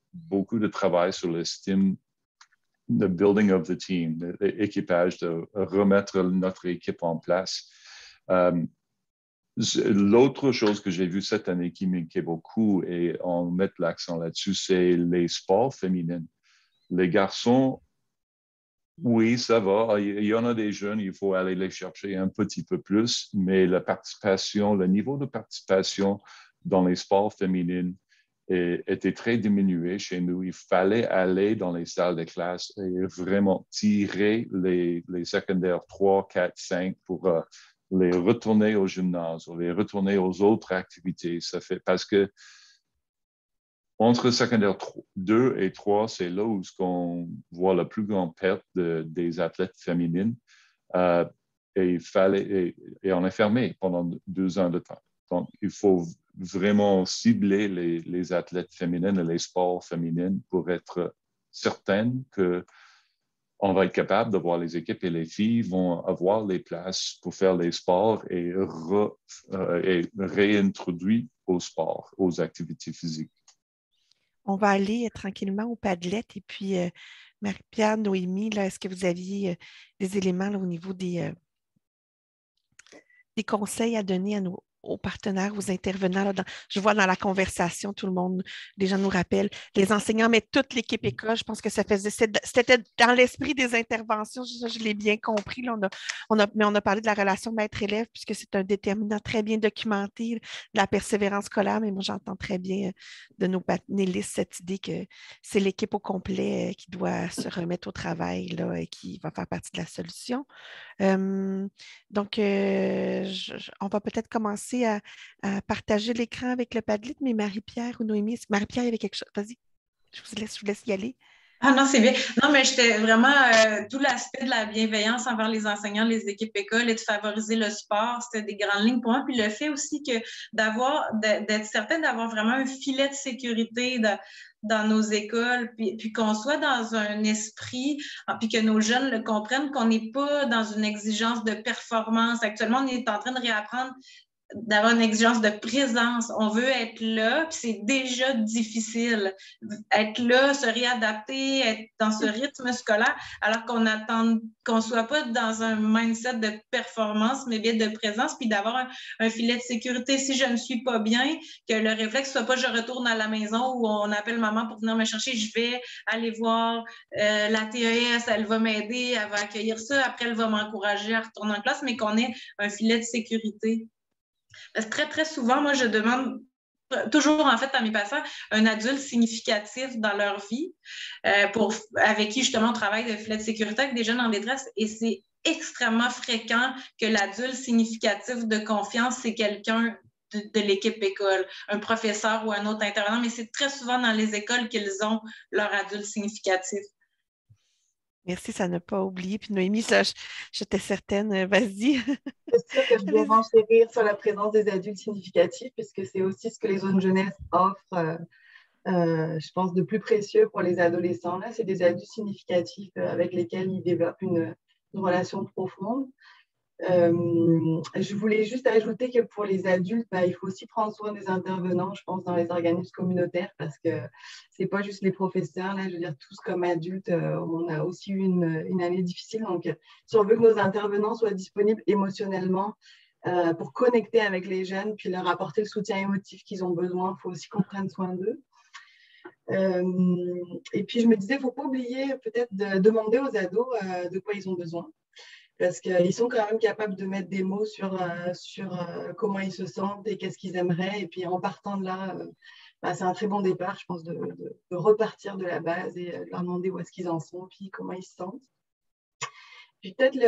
travail sur l'estime, the building of the team, l'équipage, de remettre notre équipe en place. L'autre chose que j'ai vue cette année qui m'inquiète beaucoup, et on met l'accent là-dessus, c'est les sports féminins. Les garçons, oui, ça va. Il y en a des jeunes, il faut aller les chercher un petit peu plus, mais le niveau de participation dans les sports féminins était très diminué chez nous. Il fallait aller dans les salles de classe et vraiment tirer les secondaires 3, 4, 5 pour les retourner au gymnase ou les retourner aux autres activités. Ça fait parce que entre secondaire 2 et 3, c'est là où on voit la plus grande perte des athlètes féminines. Et on est fermé pendant 2 ans de temps. Donc, il faut vraiment cibler les athlètes féminines et les sports féminins pour être certaine qu'on va être capable de voir les équipes et les filles vont avoir les places pour faire les sports et réintroduire au sport, aux activités physiques. On va aller tranquillement au Padlet. Et puis, Marie-Pierre, Noémie, là, est-ce que vous aviez des éléments là, au niveau des conseils à donner aux partenaires, aux intervenants. Là, je vois dans la conversation, tout le monde, les gens nous rappellent, les enseignants, mais toute l'équipe école, je pense que c'était dans l'esprit des interventions, je l'ai bien compris. Là, mais on a parlé de la relation maître-élève, puisque c'est un déterminant très bien documenté de la persévérance scolaire, mais moi, j'entends très bien de nos panélistes cette idée que c'est l'équipe au complet qui doit se remettre au travail là, et qui va faire partie de la solution. Donc, on va peut-être commencer à partager l'écran avec le Padlet, mais Marie-Pierre ou Noémie, Marie-Pierre, il y avait quelque chose. Vas-y, je vous laisse y aller. Ah non, c'est bien. Non, mais j'étais vraiment tout l'aspect de la bienveillance envers les enseignants, les équipes écoles et de favoriser le sport, c'était des grandes lignes pour moi. Puis le fait aussi que d'être certain d'avoir vraiment un filet de sécurité dans nos écoles, puis qu'on soit dans un esprit, puis que nos jeunes le comprennent, qu'on n'est pas dans une exigence de performance. Actuellement, on est en train de réapprendre d'avoir une exigence de présence. On veut être là, puis c'est déjà difficile. Être là, se réadapter, être dans ce rythme scolaire, alors qu'on soit pas dans un mindset de performance, mais bien de présence, puis d'avoir un filet de sécurité. Si je ne suis pas bien, que le réflexe soit pas je retourne à la maison où on appelle maman pour venir me chercher, je vais aller voir la TES, elle va m'aider, elle va accueillir ça, après elle va m'encourager à retourner en classe, mais qu'on ait un filet de sécurité. Parce que très, très souvent, moi, je demande toujours, en fait, à mes patients, un adulte significatif dans leur vie avec qui, justement, on travaille de filet de sécurité avec des jeunes en détresse. Et c'est extrêmement fréquent que l'adulte significatif de confiance, c'est quelqu'un de l'équipe école, un professeur ou un autre intervenant, mais c'est très souvent dans les écoles qu'ils ont leur adulte significatif. Merci, ça n'a pas oublié. Puis Noémie, ça, j'étais certaine. Vas-y. C'est sûr que je dois renchérir sur la présence des adultes significatifs, puisque c'est aussi ce que les zones jeunesse offrent, je pense, de plus précieux pour les adolescents. Là, c'est des adultes significatifs avec lesquels ils développent une relation profonde. Je voulais juste ajouter que pour les adultes, il faut aussi prendre soin des intervenants, je pense, dans les organismes communautaires, parce que c'est pas juste les professeurs, là, je veux dire, tous comme adultes, on a aussi eu une année difficile. Donc, si on veut que nos intervenants soient disponibles émotionnellement pour connecter avec les jeunes, puis leur apporter le soutien émotif qu'ils ont besoin, il faut aussi qu'on prenne soin d'eux. Et puis, je me disais, il ne faut pas oublier peut-être de demander aux ados de quoi ils ont besoin. Parce qu'ils sont quand même capables de mettre des mots sur comment ils se sentent et qu'est-ce qu'ils aimeraient. Et puis en partant de là, c'est un très bon départ, je pense, de repartir de la base et de leur demander où est-ce qu'ils en sont, puis comment ils se sentent. Puis peut-être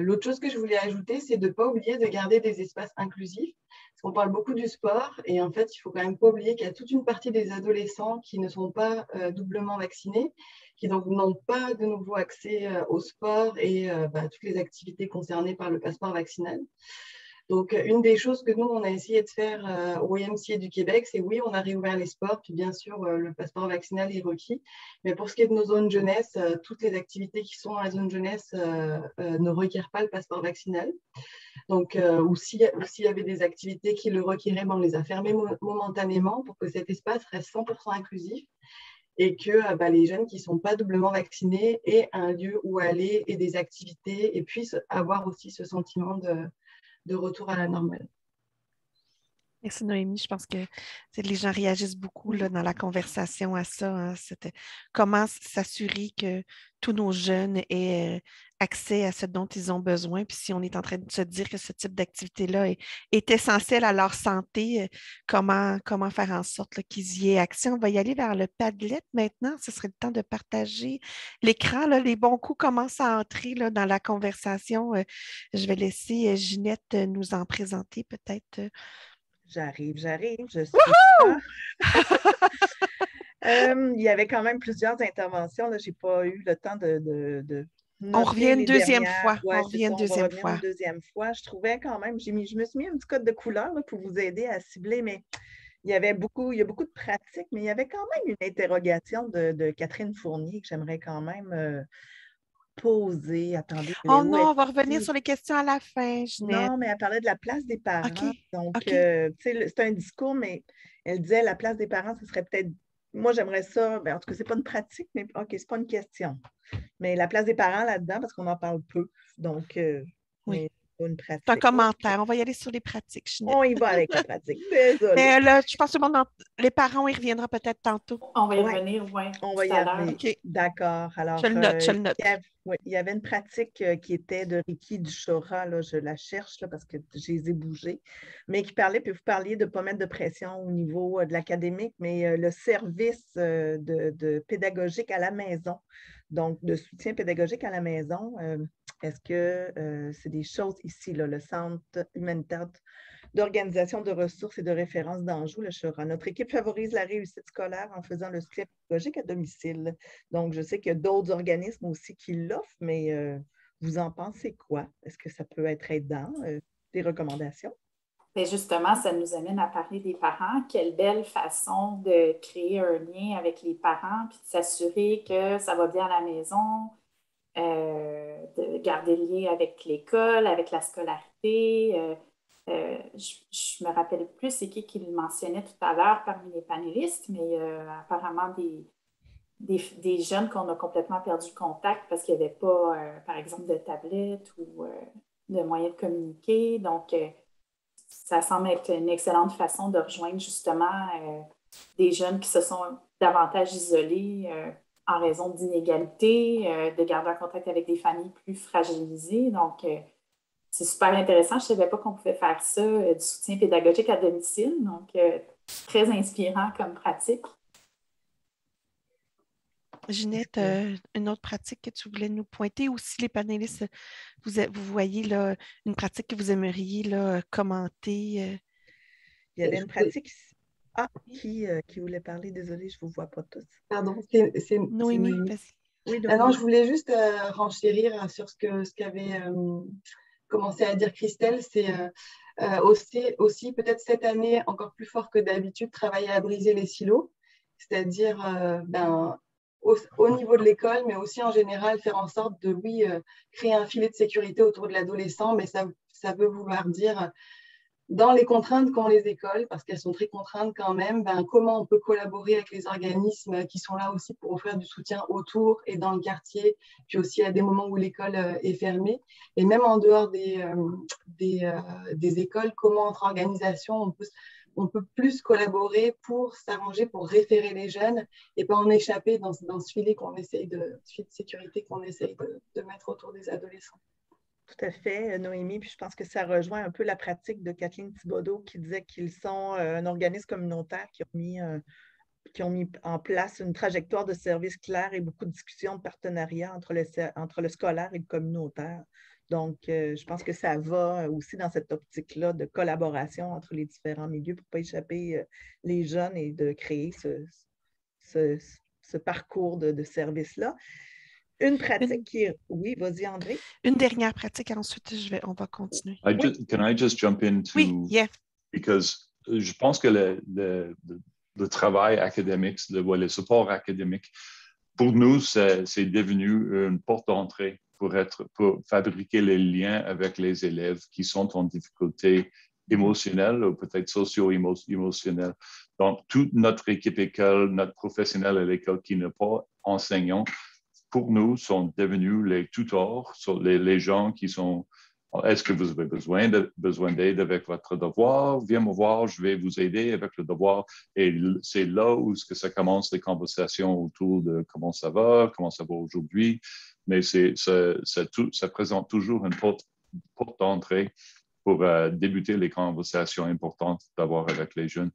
l'autre chose que je voulais ajouter, c'est de ne pas oublier de garder des espaces inclusifs. Parce qu'on parle beaucoup du sport et en fait, il ne faut quand même pas oublier qu'il y a toute une partie des adolescents qui ne sont pas doublement vaccinés, qui donc n'ont pas de nouveau accès au sport et à toutes les activités concernées par le passeport vaccinal. Donc, une des choses que nous, on a essayé de faire au YMCA du Québec, c'est oui, on a réouvert les sports, puis bien sûr, le passeport vaccinal est requis. Mais pour ce qui est de nos zones jeunesse, toutes les activités qui sont dans la zone jeunesse ne requièrent pas le passeport vaccinal. Donc, ou s'il y avait des activités qui le requéraient, on les a fermées momentanément pour que cet espace reste 100% inclusif et que les jeunes qui ne sont pas doublement vaccinés aient un lieu où aller et des activités et puissent avoir aussi ce sentiment de retour à la normale. Merci Noémie. Je pense que les gens réagissent beaucoup là, dans la conversation à ça. Hein. Comment s'assurer que tous nos jeunes aient accès à ce dont ils ont besoin. Puis si on est en train de se dire que ce type d'activité-là est essentiel à leur santé, comment faire en sorte qu'ils y aient accès? On va y aller vers le Padlet maintenant. Ce serait le temps de partager l'écran. Les bons coups commencent à entrer là, dans la conversation. Je vais laisser Ginette nous en présenter peut-être. J'arrive, je suis là. Il y avait quand même plusieurs interventions. Je n'ai pas eu le temps de on revient une deuxième fois. Ouais, on revient une deuxième fois. Une deuxième fois. Je trouvais quand même, je me suis mis un petit code de couleur là, pour vous aider à cibler, mais il y a beaucoup de pratiques, mais il y avait quand même une interrogation de Catherine Fournier que j'aimerais quand même poser. Attendez. Oh non, on va revenir sur les questions à la fin, Ginette. Non, mais elle parlait de la place des parents. Okay. Donc, okay. C'est un discours, mais elle disait la place des parents, ce serait peut-être. Moi, j'aimerais ça. En tout cas, ce n'est pas une pratique, mais OK, ce n'est pas une question. Mais la place des parents là-dedans, parce qu'on en parle peu. Donc, oui. Une C'est un pratique. commentaire. On va y aller sur les pratiques, Ginette. On y va avec la pratique. Désolée. Mais là, je pense que les parents, on y reviendra peut-être tantôt. On va y Ouais. revenir, oui, On tout va y à l'heure. arriver. OK. D'accord. Alors, Je le note, je le note. il y avait une pratique qui était de Ricky Duchora, là, je la cherche là, parce que je les ai bougés, mais qui parlait, puis vous parliez de ne pas mettre de pression au niveau de l'académique, mais le service de pédagogique à la maison, donc de soutien pédagogique à la maison, est-ce que c'est des choses ici, là, le Centre humanitaire d'organisation de ressources et de référence d'Anjou, le CHORA. Notre équipe favorise la réussite scolaire en faisant le soutien pédagogique à domicile. Donc, je sais qu'il y a d'autres organismes aussi qui l'offrent, mais vous en pensez quoi? Est-ce que ça peut être aidant, des recommandations? Bien, justement, ça nous amène à parler des parents. Quelle belle façon de créer un lien avec les parents, puis de s'assurer que ça va bien à la maison, de garder le lien avec l'école, avec la scolarité. Je me rappelle plus c'est qui le mentionnait tout à l'heure parmi les panélistes, mais apparemment des jeunes qu'on a complètement perdu le contact parce qu'il n'y avait pas, par exemple, de tablette ou de moyens de communiquer. Donc, ça semble être une excellente façon de rejoindre justement des jeunes qui se sont davantage isolés en raison d'inégalités, de garder un contact avec des familles plus fragilisées. Donc, c'est super intéressant. Je ne savais pas qu'on pouvait faire ça, du soutien pédagogique à domicile. Donc, très inspirant comme pratique. Ginette, une autre pratique que tu voulais nous pointer, ou si les panélistes, vous voyez là, une pratique que vous aimeriez là, commenter? Il y avait une pratique ici. Ah, qui voulait parler? Désolée, je ne vous vois pas tous. Pardon, c'est Noémie, Noémie. vas-y. Oui, Non, je voulais juste renchérir sur ce qu'avait commencé à dire Christelle. C'est aussi peut-être cette année, encore plus fort que d'habitude, travailler à briser les silos. C'est-à-dire au niveau de l'école, mais aussi en général, faire en sorte de, oui, créer un filet de sécurité autour de l'adolescent, mais ça veut vouloir dire, dans les contraintes qu'ont les écoles, parce qu'elles sont très contraintes quand même, comment on peut collaborer avec les organismes qui sont là aussi pour offrir du soutien autour et dans le quartier, puis aussi à des moments où l'école est fermée. Et même en dehors des écoles, comment entre organisations on peut plus collaborer pour s'arranger, pour référer les jeunes et pas en échapper dans ce filet de sécurité qu'on essaye de mettre autour des adolescents. Tout à fait, Noémie. Puis je pense que ça rejoint un peu la pratique de Kathleen Thibodeau qui disait qu'ils sont un organisme communautaire qui ont mis en place une trajectoire de service claire et beaucoup de discussions de partenariat entre le scolaire et le communautaire. Donc, je pense que ça va aussi dans cette optique-là de collaboration entre les différents milieux pour ne pas échapper les jeunes et de créer ce parcours de service-là. Une pratique qui est... Oui, vas-y, André. Une dernière pratique, ensuite, on va continuer. Can I just jump into... Oui, yeah. Because je pense que le travail académique, le support académique, pour nous, c'est devenu une porte d'entrée pour fabriquer les liens avec les élèves qui sont en difficulté émotionnelle ou peut-être socio-émotionnelle. Donc, toute notre équipe école, notre professionnel à l'école qui n'est pas enseignant, pour nous, sont devenus les tuteurs, les gens qui sont est-ce que vous avez besoin d'aide avec votre devoir? Viens me voir, je vais vous aider avec le devoir. Et c'est là où ça commence les conversations autour de comment ça va aujourd'hui. Mais ça présente toujours une porte d'entrée pour débuter les conversations importantes d'avoir avec les jeunes.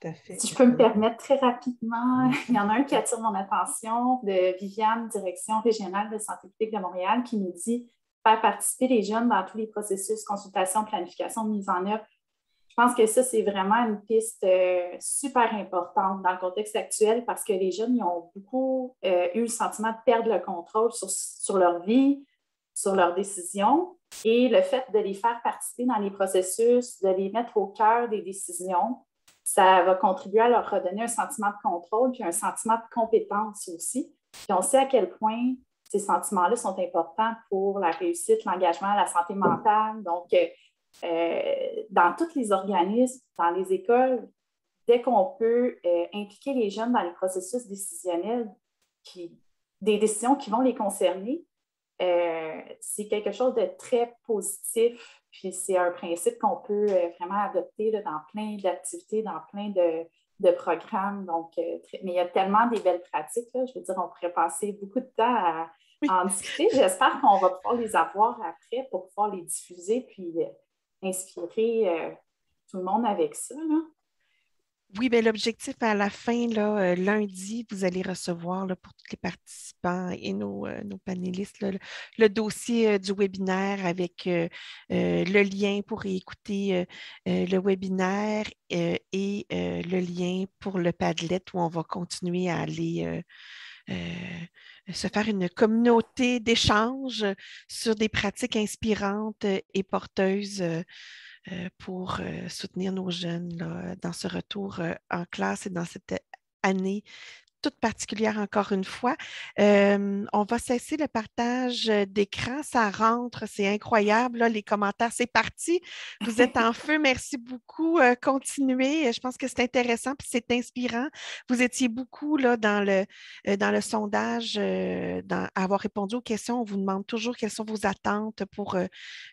Tout à fait. Si je peux me permettre très rapidement, il y en a un qui attire mon attention, de Viviane, Direction régionale de santé publique de Montréal, qui nous dit faire participer les jeunes dans tous les processus, consultation, planification, mise en œuvre. Je pense que ça, c'est vraiment une piste super importante dans le contexte actuel parce que les jeunes ils ont beaucoup eu le sentiment de perdre le contrôle sur leur vie, sur leurs décisions. Et le fait de les faire participer dans les processus, de les mettre au cœur des décisions, ça va contribuer à leur redonner un sentiment de contrôle puis un sentiment de compétence aussi. Puis on sait à quel point ces sentiments-là sont importants pour la réussite, l'engagement, la santé mentale. Donc, dans tous les organismes, dans les écoles, dès qu'on peut impliquer les jeunes dans les processus décisionnels, des décisions qui vont les concerner, c'est quelque chose de très positif, puis c'est un principe qu'on peut vraiment adopter là, dans plein d'activités, dans plein de programmes. Donc, mais il y a tellement des belles pratiques, là, je veux dire, on pourrait passer beaucoup de temps à en discuter. J'espère qu'on va pouvoir les avoir après pour pouvoir les diffuser puis inspirer tout le monde avec ça, là. Oui, bien, l'objectif à la fin, là, lundi, vous allez recevoir là, pour tous les participants et nos panélistes là, le dossier du webinaire avec le lien pour écouter le webinaire et le lien pour le Padlet où on va continuer à aller se faire une communauté d'échange sur des pratiques inspirantes et porteuses pour soutenir nos jeunes là, dans ce retour en classe et dans cette année toute particulière encore une fois. On va cesser le partage d'écran. Ça rentre, c'est incroyable. Là, les commentaires, c'est parti. Vous êtes en feu. Merci beaucoup. Continuez. Je pense que c'est intéressant et c'est inspirant. Vous étiez beaucoup là, dans le sondage, à avoir répondu aux questions. On vous demande toujours quelles sont vos attentes pour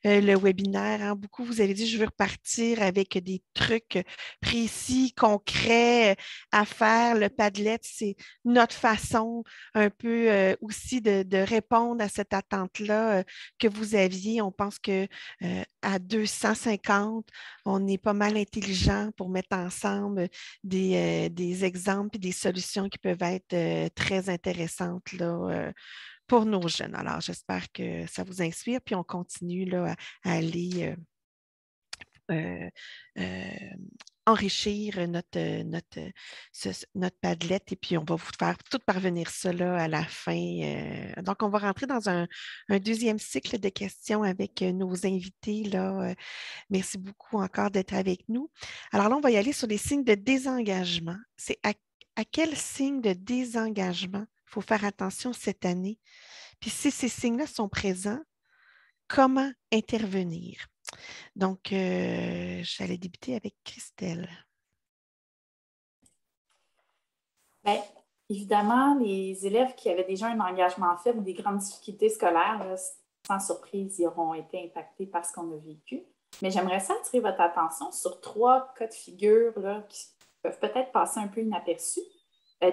le webinaire. Hein. Beaucoup, vous avez dit, je veux repartir avec des trucs précis, concrets à faire. Le Padlet, c'est notre façon un peu aussi de répondre à cette attente-là que vous aviez. On pense qu'à 250, on est pas mal intelligent pour mettre ensemble des exemples et des solutions qui peuvent être très intéressantes là, pour nos jeunes. Alors, j'espère que ça vous inspire, puis on continue là, à aller enrichir notre Padlet et puis on va vous faire tout parvenir ça là, à la fin. Donc, on va rentrer dans un deuxième cycle de questions avec nos invités. Là. Merci beaucoup encore d'être avec nous. Alors là, on va y aller sur les signes de désengagement. C'est à quel signe de désengagement il faut faire attention cette année? Puis si ces signes-là sont présents, comment intervenir? Donc, j'allais débuter avec Christelle. Bien, évidemment, les élèves qui avaient déjà un engagement faible ou des grandes difficultés scolaires, là, sans surprise, ils auront été impactés par ce qu'on a vécu. Mais j'aimerais ça attirer votre attention sur 3 cas de figure là, qui peuvent peut-être passer un peu inaperçus.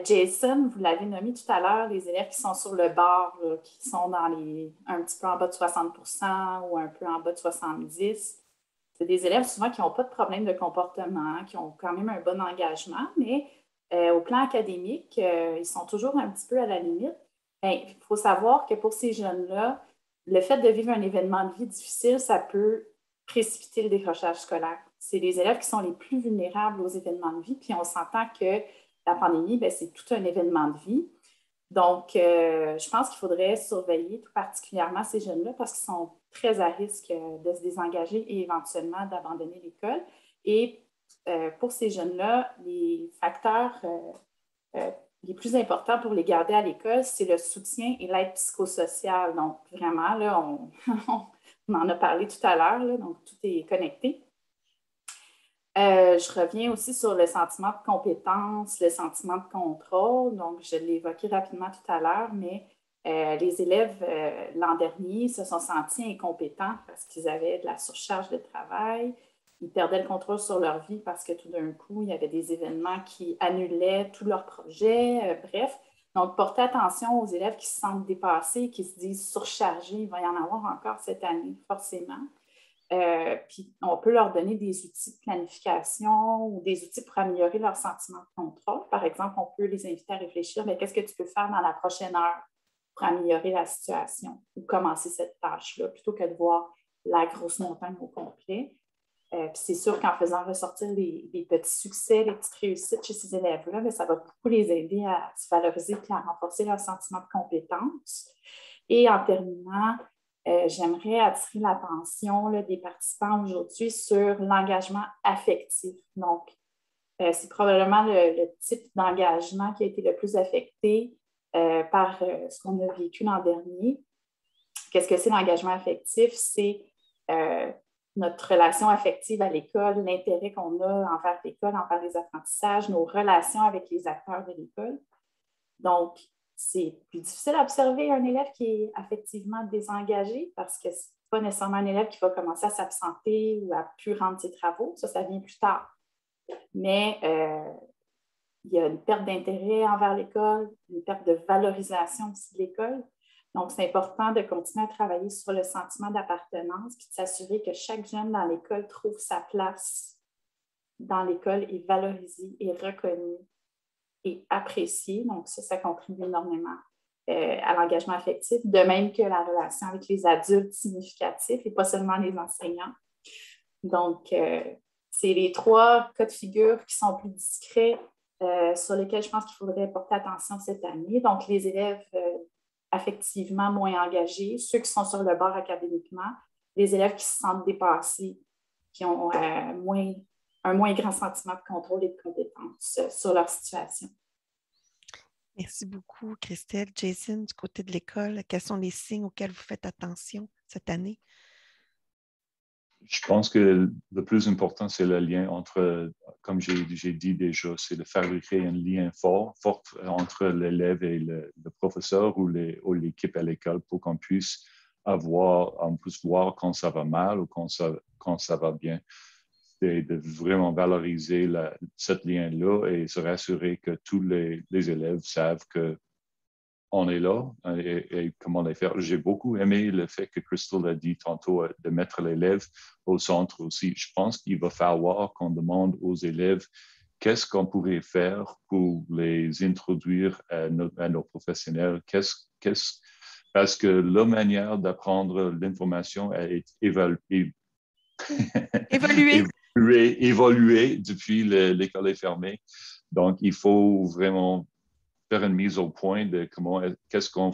Jason, vous l'avez nommé tout à l'heure, les élèves qui sont sur le bord, là, qui sont un petit peu en bas de 60 % ou un peu en bas de 70 %. C'est des élèves souvent qui n'ont pas de problème de comportement, qui ont quand même un bon engagement, mais au plan académique, ils sont toujours un petit peu à la limite. Bien, il faut savoir que pour ces jeunes-là, le fait de vivre un événement de vie difficile, ça peut précipiter le décrochage scolaire. C'est les élèves qui sont les plus vulnérables aux événements de vie, puis on s'entend que la pandémie, bien, c'est tout un événement de vie. Donc, je pense qu'il faudrait surveiller tout particulièrement ces jeunes-là parce qu'ils sont très à risque de se désengager et éventuellement d'abandonner l'école. Et pour ces jeunes-là, les facteurs les plus importants pour les garder à l'école, c'est le soutien et l'aide psychosociale. Donc, vraiment, là, on en a parlé tout à l'heure, là, donc tout est connecté. Je reviens aussi sur le sentiment de compétence, le sentiment de contrôle. Donc, je l'ai évoqué rapidement tout à l'heure, mais les élèves, l'an dernier, se sont sentis incompétents parce qu'ils avaient de la surcharge de travail. Ils perdaient le contrôle sur leur vie parce que tout d'un coup, il y avait des événements qui annulaient tous leurs projets. Bref, donc portez attention aux élèves qui se sentent dépassés, qui se disent surchargés. Il va y en avoir encore cette année, forcément. Puis on peut leur donner des outils de planification ou des outils pour améliorer leur sentiment de contrôle. Par exemple, on peut les inviter à réfléchir, mais qu'est-ce que tu peux faire dans la prochaine heure pour améliorer la situation ou commencer cette tâche-là, plutôt que de voir la grosse montagne au complet. Puis c'est sûr qu'en faisant ressortir les petits succès, les petites réussites chez ces élèves-là, bien, ça va beaucoup les aider à se valoriser et à renforcer leur sentiment de compétence. Et en terminant, j'aimerais attirer l'attention là, des participants aujourd'hui sur l'engagement affectif. Donc, c'est probablement le type d'engagement qui a été le plus affecté par ce qu'on a vécu l'an dernier. Qu'est-ce que c'est l'engagement affectif? C'est notre relation affective à l'école, l'intérêt qu'on a envers l'école, envers les apprentissages, nos relations avec les acteurs de l'école. Donc, c'est plus difficile à observer un élève qui est affectivement désengagé parce que ce n'est pas nécessairement un élève qui va commencer à s'absenter ou à ne plus rendre ses travaux. Ça vient plus tard. Mais il y a une perte d'intérêt envers l'école, une perte de valorisation aussi de l'école. Donc, c'est important de continuer à travailler sur le sentiment d'appartenance puis de s'assurer que chaque jeune dans l'école trouve sa place dans l'école, est valorisé, est reconnu et apprécié. Donc, ça contribue énormément à l'engagement affectif, de même que la relation avec les adultes significatifs et pas seulement les enseignants. Donc, c'est les 3 cas de figure qui sont plus discrets sur lesquels je pense qu'il faudrait porter attention cette année. Donc, les élèves affectivement moins engagés, ceux qui sont sur le bord académiquement, les élèves qui se sentent dépassés, qui ont un moins grand sentiment de contrôle et de compétence sur leur situation. Merci beaucoup, Christelle. Jason, du côté de l'école, quels sont les signes auxquels vous faites attention cette année? Je pense que le plus important, c'est le lien entre, comme j'ai dit déjà, c'est de fabriquer un lien fort entre l'élève et le professeur ou l'équipe à l'école pour qu'on puisse voir quand ça va mal ou quand ça va bien. C'est de vraiment valoriser ce lien-là et se rassurer que tous les élèves savent qu'on est là et comment les faire. J'ai beaucoup aimé le fait que Crystal a dit tantôt de mettre l'élève au centre aussi. Je pense qu'il va falloir qu'on demande aux élèves qu'est-ce qu'on pourrait faire pour les introduire à nos professionnels. Parce que la manière d'apprendre l'information est évoluée depuis l'école est fermée. Donc, il faut vraiment faire une mise au point de qu'est-ce qu'on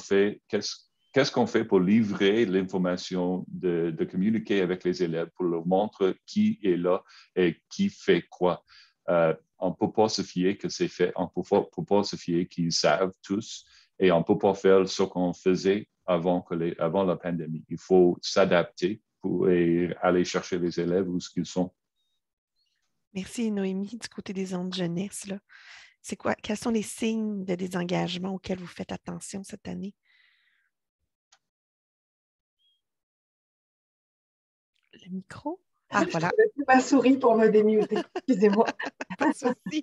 fait pour livrer l'information, de communiquer avec les élèves, pour leur montrer qui est là et qui fait quoi. On ne peut pas se fier que c'est fait, on ne peut pas se fier qu'ils savent tous et on ne peut pas faire ce qu'on faisait avant la pandémie. Il faut s'adapter et aller chercher les élèves où ils sont. Merci, Noémie, du côté des ondes jeunesse. Là. Quels sont les signes de désengagement auxquels vous faites attention cette année? Le micro? Ah, voilà. Je ma souris pour me démuter. Excusez-moi. Pas de souci.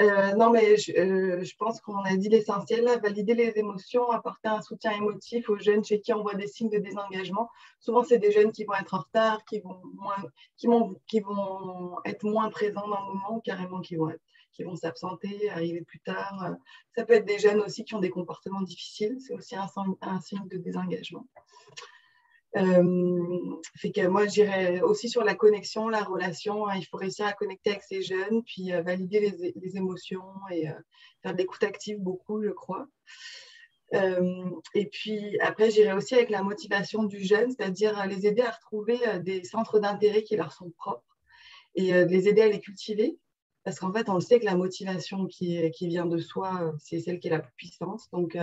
Non, mais je pense qu'on a dit l'essentiel, là, valider les émotions, apporter un soutien émotif aux jeunes chez qui on voit des signes de désengagement. Souvent, c'est des jeunes qui vont être en retard, qui vont être moins présents dans le moment, ou carrément qui vont s'absenter, arriver plus tard. Ça peut être des jeunes aussi qui ont des comportements difficiles, c'est aussi un signe de désengagement. Fait que moi, j'irais aussi sur la connexion, la relation. Il faut réussir à connecter avec ces jeunes, puis valider les émotions et faire de l'écoute active beaucoup, je crois. Et puis après, j'irais aussi avec la motivation du jeune, c'est-à-dire les aider à retrouver des centres d'intérêt qui leur sont propres et les aider à les cultiver. Parce qu'en fait, on le sait que la motivation qui vient de soi, c'est celle qui est la plus puissante. Donc,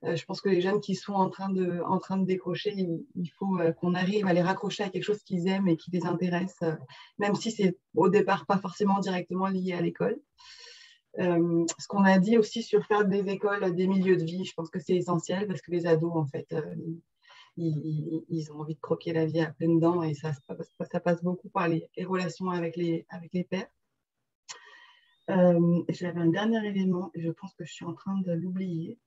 je pense que les jeunes qui sont en train de décrocher, il faut qu'on arrive à les raccrocher à quelque chose qu'ils aiment et qui les intéresse, même si c'est au départ pas forcément directement lié à l'école. Ce qu'on a dit aussi sur faire des écoles, des milieux de vie, je pense que c'est essentiel parce que les ados, en fait, ils ont envie de croquer la vie à pleines dents et ça passe beaucoup par les relations avec les pairs. J'avais un dernier élément et je pense que je suis en train de l'oublier.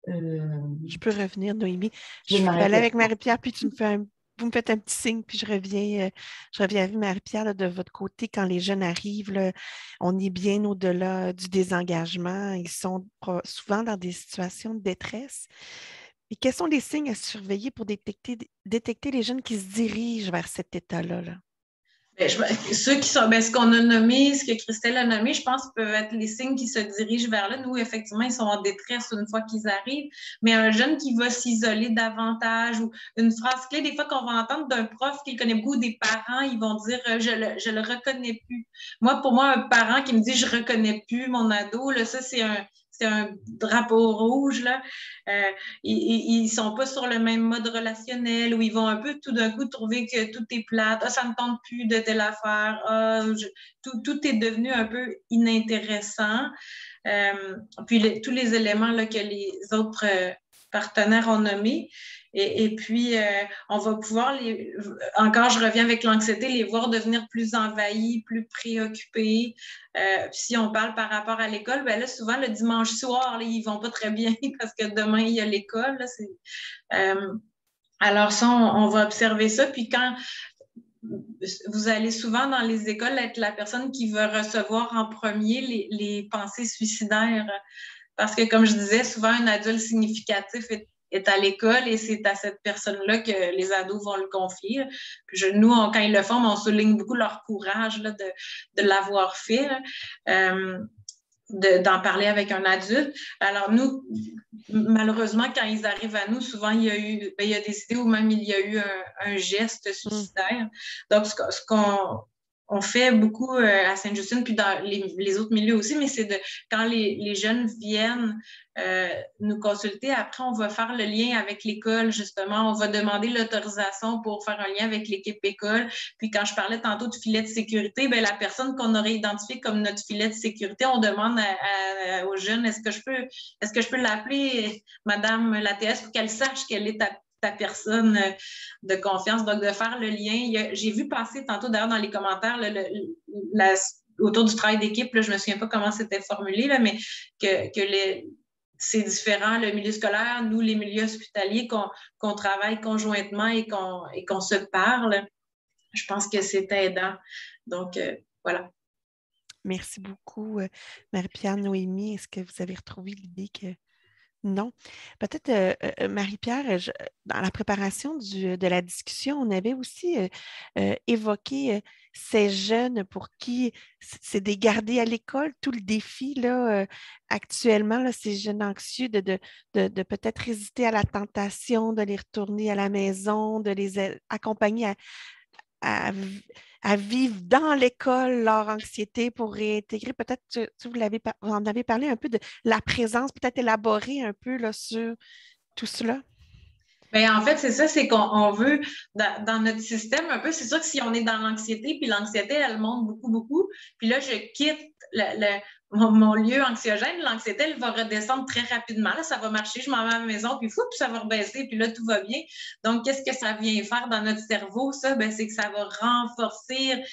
Je peux revenir, Noémie. Je vais aller avec Marie-Pierre, puis vous me faites un petit signe, puis je reviens à vous, Marie-Pierre, là, de votre côté. Quand les jeunes arrivent, là, on est bien au-delà du désengagement. Ils sont souvent dans des situations de détresse. Et quels sont les signes à surveiller pour détecter les jeunes qui se dirigent vers cet état-là, là? Ceux qui sont, ce qu'on a nommé, ce que Christelle a nommé, je pense, peuvent être les signes qui se dirigent vers là. Nous, effectivement, ils sont en détresse une fois qu'ils arrivent, mais un jeune qui va s'isoler davantage ou une phrase clé, des fois qu'on va entendre d'un prof qui connaît beaucoup des parents, ils vont dire je le reconnais plus. Pour moi, un parent qui me dit je reconnais plus mon ado, là, ça, c'est c'est un drapeau rouge, là. Ils sont pas sur le même mode relationnel, où ils vont un peu tout d'un coup trouver que tout est plate. Ah, ça me tente plus de telle affaire. Ah, tout est devenu un peu inintéressant. Puis tous les éléments là, que les autres partenaires ont nommés. Et puis, on va pouvoir, encore je reviens avec l'anxiété, les voir devenir plus envahis, plus préoccupés. Si on parle par rapport à l'école, ben là, souvent, le dimanche soir, là, ils vont pas très bien parce que demain, il y a l'école. Là, alors ça, on va observer ça. Puis quand vous allez souvent dans les écoles être la personne qui va recevoir en premier les pensées suicidaires. Parce que, comme je disais, souvent, un adulte significatif est à l'école et c'est à cette personne-là que les ados vont le confier. Puis nous, quand ils le font, on souligne beaucoup leur courage là, de l'avoir fait, d'en parler avec un adulte. Alors, nous, malheureusement, quand ils arrivent à nous, souvent, il y a des idées ou même il y a eu un geste suicidaire. Donc, ce qu'on fait beaucoup à Sainte-Justine, puis dans les autres milieux aussi, mais c'est quand les jeunes viennent nous consulter, après, on va faire le lien avec l'école, justement. On va demander l'autorisation pour faire un lien avec l'équipe école. Puis quand je parlais tantôt de filet de sécurité, bien, la personne qu'on aurait identifiée comme notre filet de sécurité, on demande aux jeunes, est-ce que je peux l'appeler Madame l'ATS pour qu'elle sache qu'elle est ta personne de confiance. Donc, de faire le lien. J'ai vu passer tantôt, d'ailleurs, dans les commentaires, autour du travail d'équipe, je ne me souviens pas comment c'était formulé, là, mais c'est différent, le milieu scolaire, nous, les milieux hospitaliers, qu'on travaille conjointement et qu'on se parle. Je pense que c'est aidant. Donc, voilà. Merci beaucoup, Marie-Pierre, Noémie. Est-ce que vous avez retrouvé l'idée que... Non. Peut-être, Marie-Pierre, dans la préparation de la discussion, on avait aussi évoqué ces jeunes pour qui c'est des gardés à l'école, tout le défi là, actuellement, là, ces jeunes anxieux de peut-être résister à la tentation de les retourner à la maison, de les accompagner à vivre dans l'école leur anxiété pour réintégrer. Peut-être vous en avez parlé un peu de la présence, peut-être élaborer un peu là, sur tout cela. Bien, en fait, c'est ça, c'est qu'on veut, dans notre système, un peu, c'est sûr que si on est dans l'anxiété, puis l'anxiété, elle monte beaucoup, beaucoup, puis là, je quitte mon lieu anxiogène, l'anxiété, elle va redescendre très rapidement. Là, ça va marcher, je m'en vais à la maison, puis puis ça va rebaisser, puis là, tout va bien. Donc, qu'est-ce que ça vient faire dans notre cerveau, ça? Ben, c'est que ça va renforcer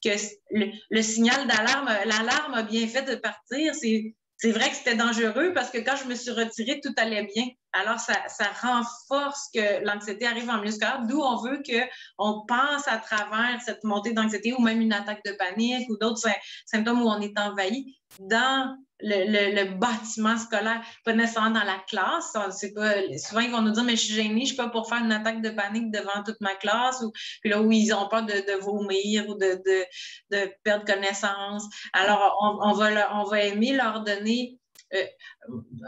que le signal d'alarme, l'alarme a bien fait de partir. C'est vrai que c'était dangereux parce que quand je me suis retirée, tout allait bien. Alors, ça renforce que l'anxiété arrive en milieu scolaire, d'où on veut qu'on passe à travers cette montée d'anxiété ou même une attaque de panique ou d'autres symptômes où on est envahi dans le bâtiment scolaire, pas nécessairement dans la classe. C'est pas, souvent, ils vont nous dire, mais je suis gênée, je suis pas pour faire une attaque de panique devant toute ma classe, puis là où ils ont peur de vomir ou de perdre connaissance. Alors, on va aimer leur donner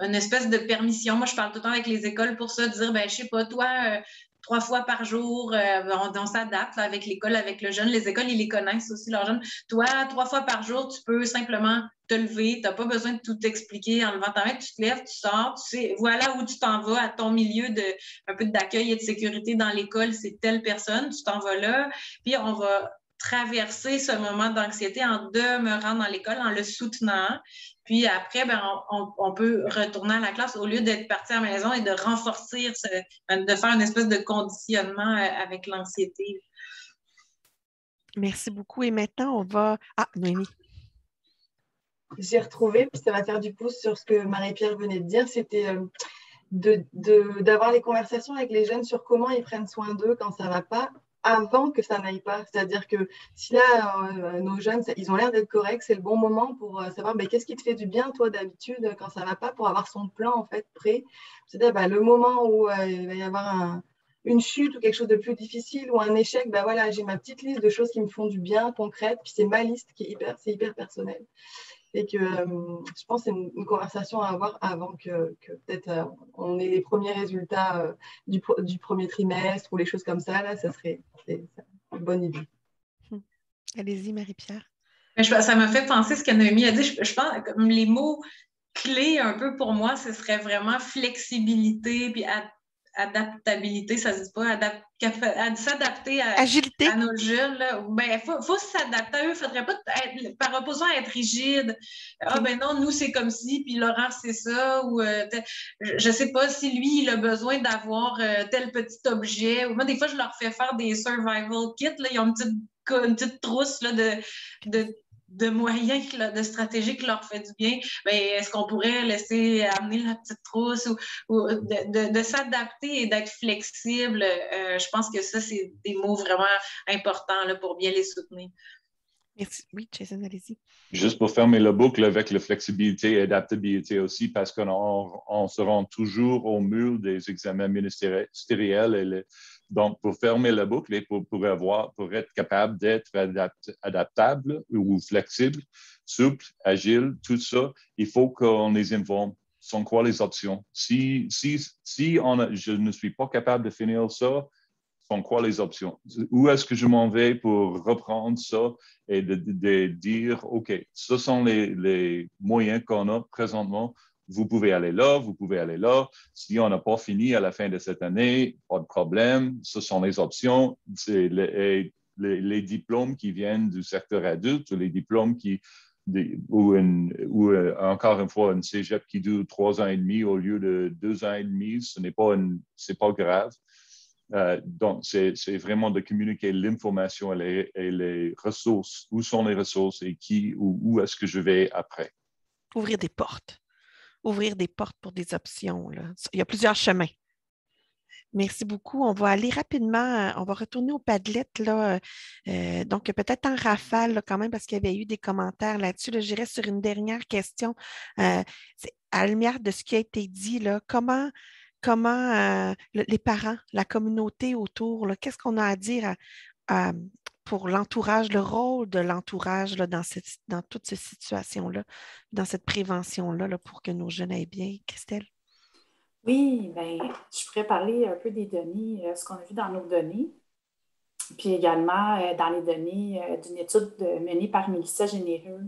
une espèce de permission. Moi, je parle tout le temps avec les écoles pour ça, dire, ben, je sais pas, toi, 3 fois par jour, on s'adapte là, avec l'école, avec le jeune. Les écoles, ils les connaissent aussi, leurs jeunes. Toi, 3 fois par jour, tu peux simplement te lever. Tu n'as pas besoin de tout expliquer en levant ta main. Tu te lèves, tu sors, tu sais, voilà où tu t'en vas, à ton milieu un peu d'accueil et de sécurité dans l'école, c'est telle personne, tu t'en vas là. Puis on va traverser ce moment d'anxiété en demeurant dans l'école, en le soutenant. Puis après, ben, on peut retourner à la classe au lieu d'être parti à la maison et de renforcer, de faire une espèce de conditionnement avec l'anxiété. Merci beaucoup. Et maintenant, on va... Ah, Noémie. J'ai retrouvé, puis ça va faire du pouce sur ce que Marie-Pierre venait de dire, c'était d'avoir les conversations avec les jeunes sur comment ils prennent soin d'eux quand ça ne va pas, avant que ça n'aille pas. C'est-à-dire que si là, nos jeunes, ils ont l'air d'être corrects, c'est le bon moment pour savoir qu'est-ce qui te fait du bien, toi, d'habitude, quand ça ne va pas, pour avoir son plan, en fait, prêt. C'est-à-dire le moment où il va y avoir une chute ou quelque chose de plus difficile ou un échec, voilà, j'ai ma petite liste de choses qui me font du bien, concrètes, puis c'est ma liste qui est hyper personnelle. Et que je pense que c'est une conversation à avoir avant que peut-être on ait les premiers résultats du premier trimestre ou les choses comme ça. Là, c'est une bonne idée. Allez-y, Marie-Pierre. Ça m'a fait penser ce que Noémie a dit. Je pense comme les mots clé un peu pour moi, ce serait vraiment flexibilité puis adaptabilité, ça se dit pas, s'adapter Agilité. à nos jeunes. Ben, faut s'adapter à eux. Il ne faudrait pas être, par opposition à être rigide. Ah ben non, nous c'est comme ci, puis Laurent c'est ça. Ou je ne sais pas si lui il a besoin d'avoir tel petit objet. Ou moi, des fois, je leur fais faire des survival kits. Là. Ils ont une petite trousse là, de moyens, de stratégies qui leur fait du bien. Ben, est-ce qu'on pourrait laisser amener la petite trousse ou de s'adapter et d'être flexible? Je pense que ça, c'est des mots vraiment importants là, pour bien les soutenir. Merci. Oui, Jason, allez-y. Juste pour fermer la boucle avec la flexibilité et l'adaptabilité aussi, parce qu'on se rend toujours au mur des examens ministériels. Donc, pour fermer la boucle et pour être capable d'être adaptable ou flexible, souple, agile, tout ça, il faut qu'on les informe. Sont quoi les options? Si je ne suis pas capable de finir ça, sont quoi les options? Où est-ce que je m'en vais pour reprendre ça et de dire, OK, ce sont les moyens qu'on a présentement. Vous pouvez aller là, vous pouvez aller là. Si on n'a pas fini à la fin de cette année, pas de problème. Ce sont les options. C'est les diplômes qui viennent du secteur adulte ou les diplômes ou encore une fois, une cégep qui dure 3 ans et demi au lieu de 2 ans et demi, c'est pas grave. Donc, c'est vraiment de communiquer l'information et les ressources. Où sont les ressources et où est-ce que je vais après? Ouvrir des portes. Ouvrir des portes pour des options. Là. Il y a plusieurs chemins. Merci beaucoup. On va aller rapidement, on va retourner au Padlet. Là, donc, peut-être en rafale là, quand même, parce qu'il y avait eu des commentaires là-dessus. Là, j'irai sur une dernière question. À la lumière de ce qui a été dit, là, comment les parents, la communauté autour, qu'est-ce qu'on a à dire pour l'entourage, le rôle de l'entourage dans toutes ces situations-là, dans cette prévention-là, là, pour que nos jeunes aillent bien? Christelle? Oui, bien, je pourrais parler un peu des données, ce qu'on a vu dans nos données, puis également dans les données d'une étude menée par Mélissa Généreux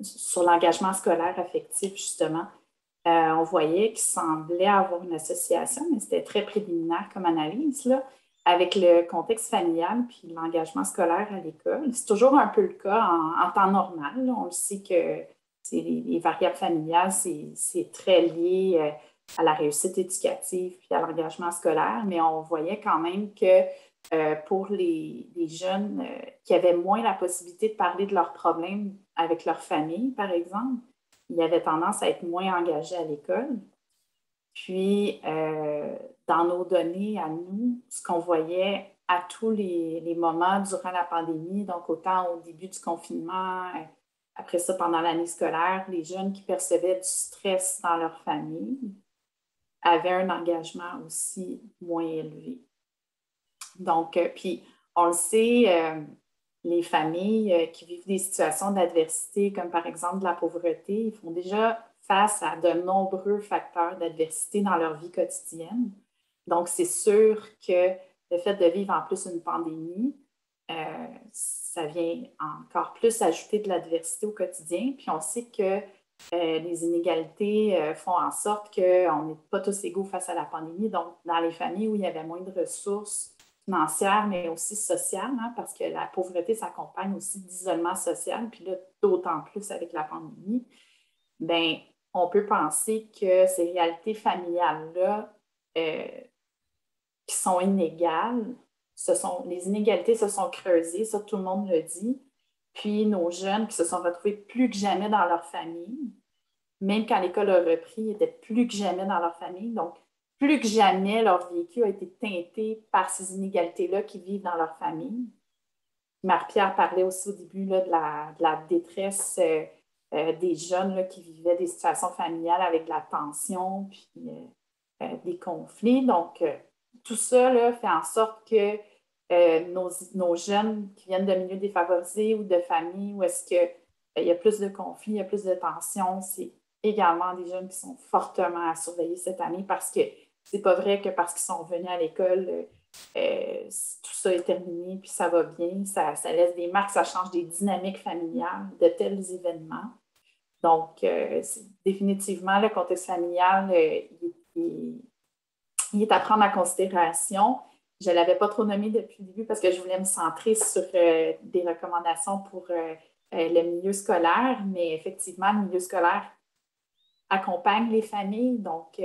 sur l'engagement scolaire affectif, justement. On voyait qu'il semblait avoir une association, mais c'était très préliminaire comme analyse, là, avec le contexte familial puis l'engagement scolaire à l'école. C'est toujours un peu le cas en temps normal. Là. On le sait que les variables familiales, c'est très lié à la réussite éducative puis à l'engagement scolaire, mais on voyait quand même que pour les jeunes qui avaient moins la possibilité de parler de leurs problèmes avec leur famille, par exemple, ils avaient tendance à être moins engagés à l'école. Puis, dans nos données à nous, ce qu'on voyait à tous les moments durant la pandémie, donc autant au début du confinement, après ça, pendant l'année scolaire, les jeunes qui percevaient du stress dans leur famille avaient un engagement aussi moins élevé. Donc, puis, on le sait, les familles qui vivent des situations d'adversité, comme par exemple de la pauvreté, ils font déjà face à de nombreux facteurs d'adversité dans leur vie quotidienne. Donc, c'est sûr que le fait de vivre en plus une pandémie, ça vient encore plus ajouter de l'adversité au quotidien. Puis on sait que les inégalités font en sorte qu'on n'est pas tous égaux face à la pandémie. Donc, dans les familles où il y avait moins de ressources financières, mais aussi sociales, hein, parce que la pauvreté s'accompagne aussi d'isolement social, puis là, d'autant plus avec la pandémie, bien, on peut penser que ces réalités familiales-là qui sont inégales, les inégalités se sont creusées, ça tout le monde le dit, puis nos jeunes qui se sont retrouvés plus que jamais dans leur famille, même quand l'école a repris, ils étaient plus que jamais dans leur famille, donc plus que jamais leur vécu a été teinté par ces inégalités-là qui vivent dans leur famille. Marie-Pierre parlait aussi au début là, de la détresse des jeunes là, qui vivaient des situations familiales avec de la tension puis des conflits. Donc, tout ça là, fait en sorte que nos jeunes qui viennent de milieux défavorisés ou de familles où est-ce qu'il y a plus de conflits, il y a plus de tensions, c'est également des jeunes qui sont fortement à surveiller cette année parce que c'est pas vrai que parce qu'ils sont venus à l'école, tout ça est terminé puis ça va bien. Ça laisse des marques, ça change des dynamiques familiales de tels événements. Donc, définitivement, le contexte familial, il est à prendre en considération. Je ne l'avais pas trop nommé depuis le début parce que je voulais me centrer sur des recommandations pour le milieu scolaire, mais effectivement, le milieu scolaire accompagne les familles. Donc,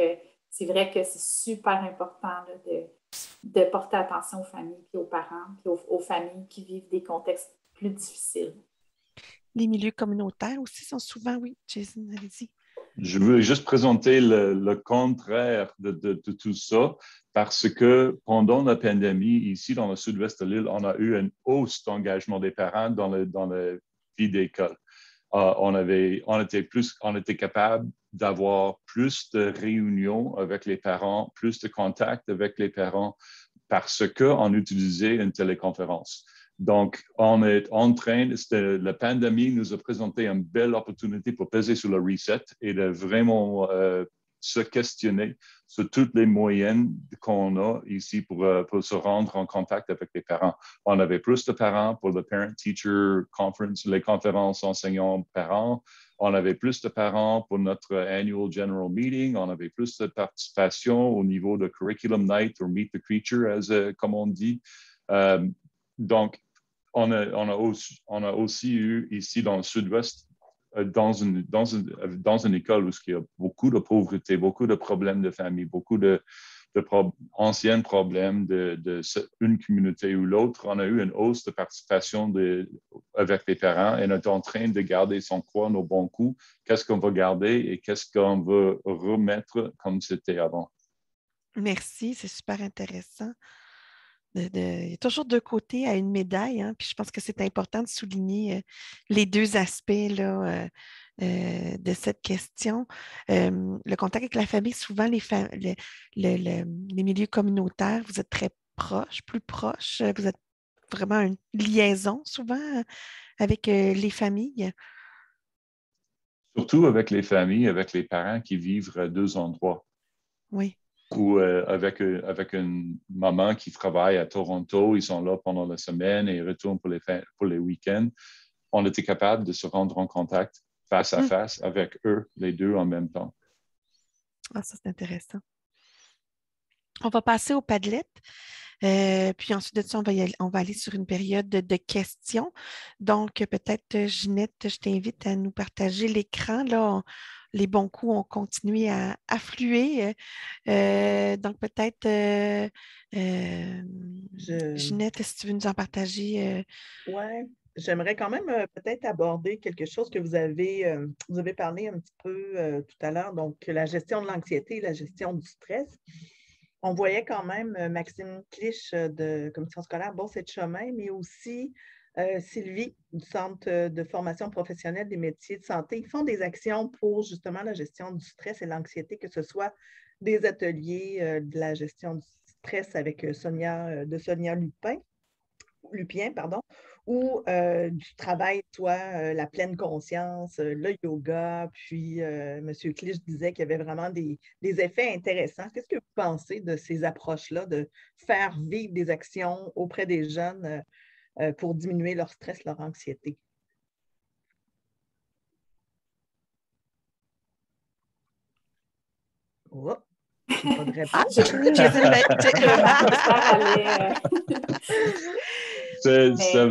c'est vrai que c'est super important là, de porter attention aux familles, puis aux parents, puis aux familles qui vivent des contextes plus difficiles. Les milieux communautaires aussi sont souvent, oui, Jason, allez-y. Je veux juste présenter le contraire de tout ça parce que pendant la pandémie, ici dans le sud-ouest de l'île, on a eu une hausse d'engagement des parents dans la vie d'école. On était capable d'avoir plus de réunions avec les parents, plus de contacts avec les parents parce qu'on utilisait une téléconférence. Donc, on est en train, la pandémie nous a présenté une belle opportunité pour peser sur le reset et de vraiment se questionner sur tous les moyens qu'on a ici pour se rendre en contact avec les parents. On avait plus de parents pour le Parent-Teacher Conference, les conférences enseignants-parents. On avait plus de parents pour notre Annual General Meeting. On avait plus de participation au niveau de Curriculum Night ou Meet the Creature, comme on dit. Donc, on a aussi eu ici dans le sud-ouest, dans une école où il y a beaucoup de pauvreté, beaucoup de problèmes de famille, beaucoup anciens problèmes d'une communauté ou l'autre, on a eu une hausse de participation avec les parents et on est en train de garder son quoi, nos bons coups, qu'est-ce qu'on va garder et qu'est-ce qu'on va remettre comme c'était avant. Merci, c'est super intéressant. Il y a toujours deux côtés à une médaille, hein, puis je pense que c'est important de souligner les deux aspects là, de cette question. Le contact avec la famille, souvent les milieux communautaires, vous êtes très proches, plus proches, vous êtes vraiment une liaison souvent avec les familles. Surtout avec les familles, avec les parents qui vivent à deux endroits. Oui. Ou avec une maman qui travaille à Toronto, ils sont là pendant la semaine et ils retournent pour les week-ends. On était capable de se rendre en contact face à face avec eux, les deux en même temps. Ah, ça, c'est intéressant. On va passer au Padlet. Puis ensuite de ça, on va aller sur une période de questions. Donc, peut-être, Ginette, je t'invite à nous partager l'écran. Là, les bons coups ont continué à affluer. Donc, peut-être, Ginette, si tu veux nous en partager. Oui, j'aimerais quand même peut-être aborder quelque chose que vous avez parlé un petit peu tout à l'heure, donc la gestion de l'anxiété, la gestion du stress. On voyait quand même Maxime Clich de Commission scolaire Beauce-et-de-Chemin, mais aussi Sylvie du Centre de formation professionnelle des métiers de santé. Ils font des actions pour justement la gestion du stress et l'anxiété, que ce soit des ateliers de la gestion du stress avec Sonia Lupien, ou du travail, la pleine conscience, le yoga, puis M. Clich disait qu'il y avait vraiment des effets intéressants. Qu'est-ce que vous pensez de ces approches-là, de faire vivre des actions auprès des jeunes pour diminuer leur stress, leur anxiété? Oh, pas de réponse.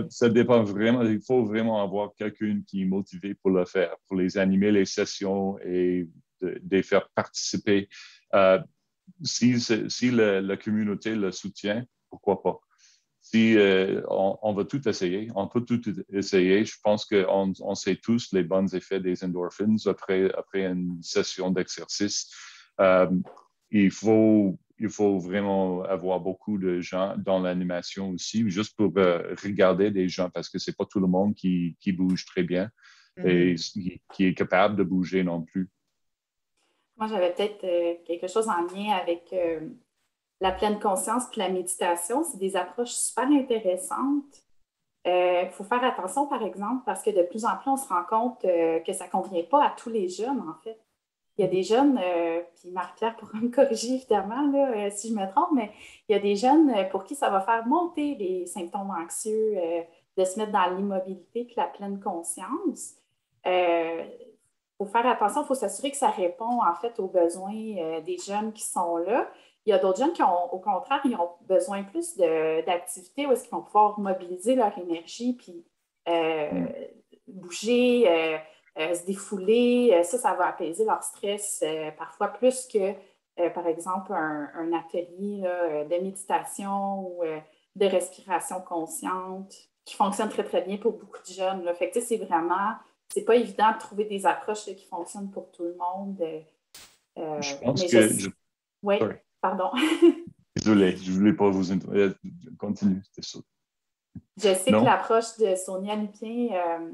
Ça dépend vraiment. Il faut vraiment avoir quelqu'un qui est motivé pour le faire, pour les animer, les sessions et de les faire participer. Si la communauté le soutient, pourquoi pas? Si on va tout essayer, on peut tout essayer. Je pense qu'on sait tous les bons effets des endorphins après une session d'exercice. Il faut vraiment avoir beaucoup de gens dans l'animation aussi, juste pour regarder des gens, parce que c'est pas tout le monde qui bouge très bien et qui est capable de bouger non plus. Moi, j'avais peut-être quelque chose en lien avec la pleine conscience et la méditation. C'est des approches super intéressantes. Il faut faire attention, par exemple, parce que de plus en plus, on se rend compte que ça ne convient pas à tous les jeunes, en fait. Il y a des jeunes, puis Marie-Pierre pourra me corriger évidemment là, si je me trompe, mais il y a des jeunes pour qui ça va faire monter les symptômes anxieux, de se mettre dans l'immobilité et la pleine conscience. faut faire attention, il faut s'assurer que ça répond en fait aux besoins des jeunes qui sont là. Il y a d'autres jeunes qui ont, au contraire, ils ont besoin plus d'activités où est-ce qu'ils vont pouvoir mobiliser leur énergie, puis bouger, se défouler. Ça va apaiser leur stress parfois plus que, par exemple, un atelier là, de méditation ou de respiration consciente qui fonctionne très, très bien pour beaucoup de jeunes. Là. Fait que, c'est vraiment, c'est pas évident de trouver des approches là, qui fonctionnent pour tout le monde. Je pense Mais que... Oui, Sorry. pardon. Désolé, je ne voulais pas vous... Continue, c'était ça. Je sais Non? que l'approche de Sonia Lupien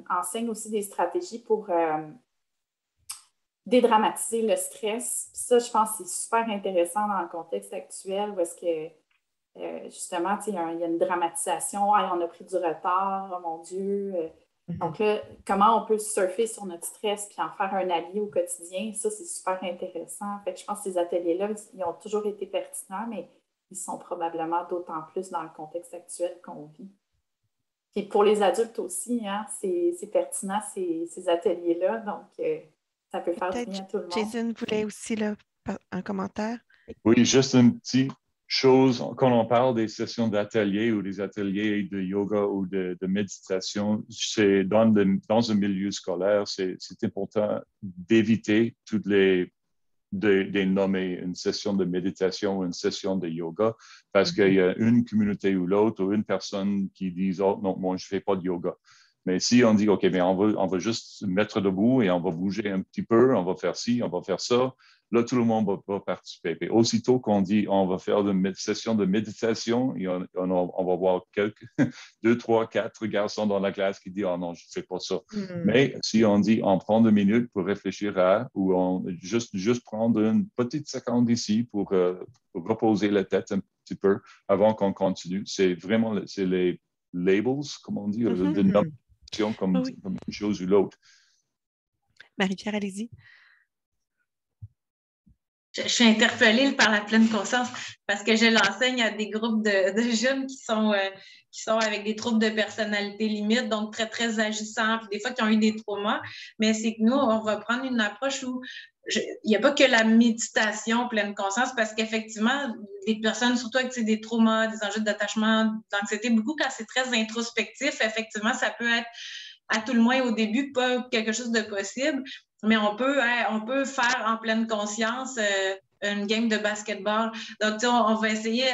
enseigne aussi des stratégies pour dédramatiser le stress. Puis ça, je pense que c'est super intéressant dans le contexte actuel où est-ce que, justement, il y a une dramatisation. Ah, on a pris du retard, oh mon Dieu. Donc là, comment on peut surfer sur notre stress puis en faire un allié au quotidien, ça, c'est super intéressant. Fait que je pense que ces ateliers-là, ils ont toujours été pertinents, mais ils sont probablement d'autant plus dans le contexte actuel qu'on vit. Puis pour les adultes aussi, hein, c'est pertinent, ces ateliers-là. Donc, ça peut faire du bien à tout le monde. Jason voulait aussi là, un commentaire. Oui, juste une petite chose, quand on parle des sessions d'atelier ou des ateliers de yoga ou de méditation, c'est dans un milieu scolaire, c'est important d'éviter toutes les de nommer une session de méditation ou une session de yoga parce qu'il y a une communauté ou l'autre ou une personne qui dit « Oh non, moi je ne fais pas de yoga ». Mais si on dit « OK, mais on va juste se mettre debout et on va bouger un petit peu, on va faire ci, on va faire ça », là, tout le monde va participer. Et aussitôt qu'on dit « On va faire une session de méditation », et on va voir deux, trois, quatre garçons dans la classe qui disent « Oh non, je ne fais pas ça ». Mais si on dit « On prend 2 minutes pour réfléchir à » ou on juste prendre une petite seconde ici pour reposer la tête un petit peu avant qu'on continue, c'est vraiment les labels, comme on dit, de nomination comme une chose ou l'autre. Marie-Pierre, allez-y. Je suis interpellée par la pleine conscience parce que je l'enseigne à des groupes de jeunes qui sont avec des troubles de personnalité limite, donc très, très agissants, puis des fois qui ont eu des traumas. Mais c'est que nous, on va prendre une approche où il n'y a pas que la méditation pleine conscience parce qu'effectivement, les personnes, surtout avec des traumas, des enjeux d'attachement, d'anxiété, beaucoup quand c'est très introspectif, effectivement, ça peut être à tout le moins au début pas quelque chose de possible. Mais on peut faire en pleine conscience une game de basketball. Donc, on va essayer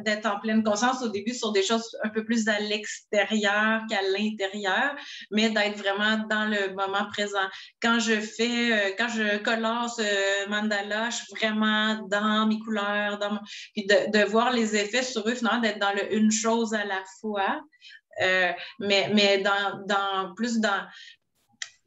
d'être en pleine conscience au début sur des choses un peu plus à l'extérieur qu'à l'intérieur, mais d'être vraiment dans le moment présent. Quand je colore ce mandala, je suis vraiment dans mes couleurs, puis de voir les effets sur eux, finalement, d'être dans une chose à la fois. Mais plus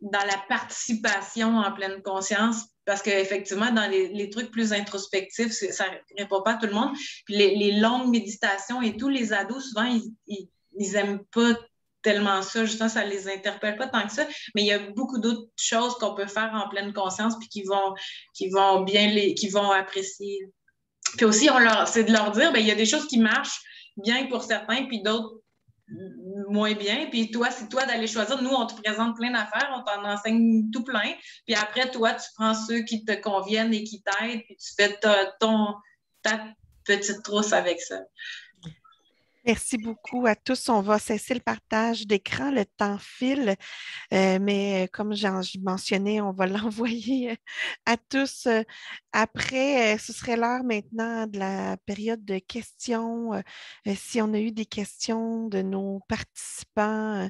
dans la participation en pleine conscience, parce qu'effectivement, dans les trucs plus introspectifs, ça ne répond pas à tout le monde. Puis les longues méditations et tous les ados, souvent, ils n'aiment pas tellement ça. Justement, ça ne les interpelle pas tant que ça. Mais il y a beaucoup d'autres choses qu'on peut faire en pleine conscience puis qui vont apprécier. Puis aussi, c'est de leur dire, bien, il y a des choses qui marchent bien pour certains, puis d'autres moins bien. Puis toi, c'est toi d'aller choisir. Nous, on te présente plein d'affaires, on t'en enseigne tout plein. Puis après, toi, tu prends ceux qui te conviennent et qui t'aident, puis tu fais ta petite trousse avec ça. Merci beaucoup à tous. On va cesser le partage d'écran. Le temps file, mais comme je mentionnais, on va l'envoyer à tous. Après, ce serait l'heure maintenant de la période de questions. Si on a eu des questions de nos participants,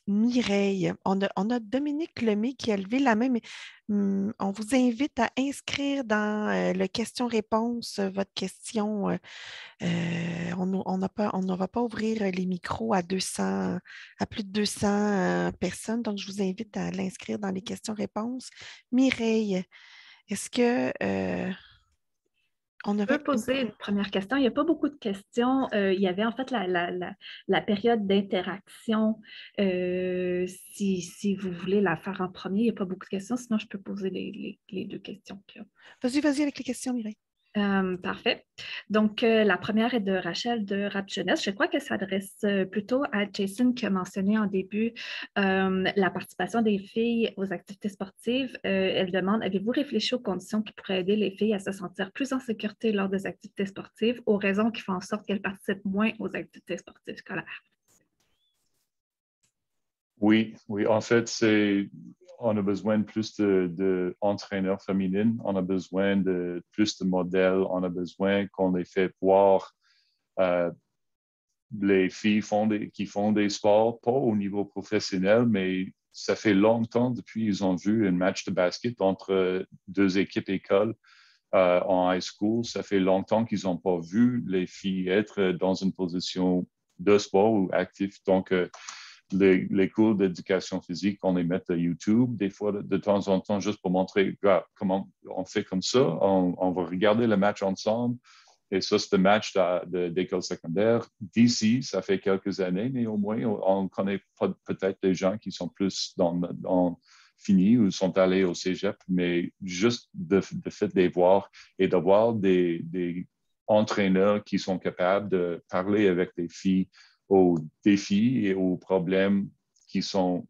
Mireille, on a Dominique Lemay qui a levé la main, mais on vous invite à inscrire dans le question-réponse votre question. On ne va pas ouvrir les micros à plus de 200 personnes, donc je vous invite à l'inscrire dans les questions-réponses. Mireille, est-ce que Je peux poser une première question. Il n'y a pas beaucoup de questions. Il y avait en fait la période d'interaction. Si vous voulez la faire en premier, il n'y a pas beaucoup de questions. Sinon, je peux poser les 2 questions. Vas-y avec les questions, Mireille. Parfait. Donc, la première est de Rachel de Rap Jeunesse. Je crois qu'elle s'adresse plutôt à Jason qui a mentionné en début la participation des filles aux activités sportives. Elle demande, avez-vous réfléchi aux conditions qui pourraient aider les filles à se sentir plus en sécurité lors des activités sportives, aux raisons qui font en sorte qu'elles participent moins aux activités sportives scolaires? Oui, en fait, on a besoin de plus d'entraîneurs féminines, on a besoin de plus de modèles, on a besoin qu'on les fait voir les filles qui font des sports, pas au niveau professionnel, mais ça fait longtemps depuis qu'ils ont vu un match de basket entre deux équipes écoles en high school. Ça fait longtemps qu'ils n'ont pas vu les filles être dans une position de sport ou actif. Donc, les cours d'éducation physique, on les met à YouTube, des fois, de temps en temps, juste pour montrer comment on fait comme ça. On va regarder le match ensemble. Et ça, c'est le match d'école secondaire. D'ici, ça fait quelques années, mais au moins, on connaît peut-être des gens qui sont plus finis ou sont allés au cégep, mais juste de fait de les voir et d'avoir des entraîneurs qui sont capables de parler avec les filles aux défis et aux problèmes qui sont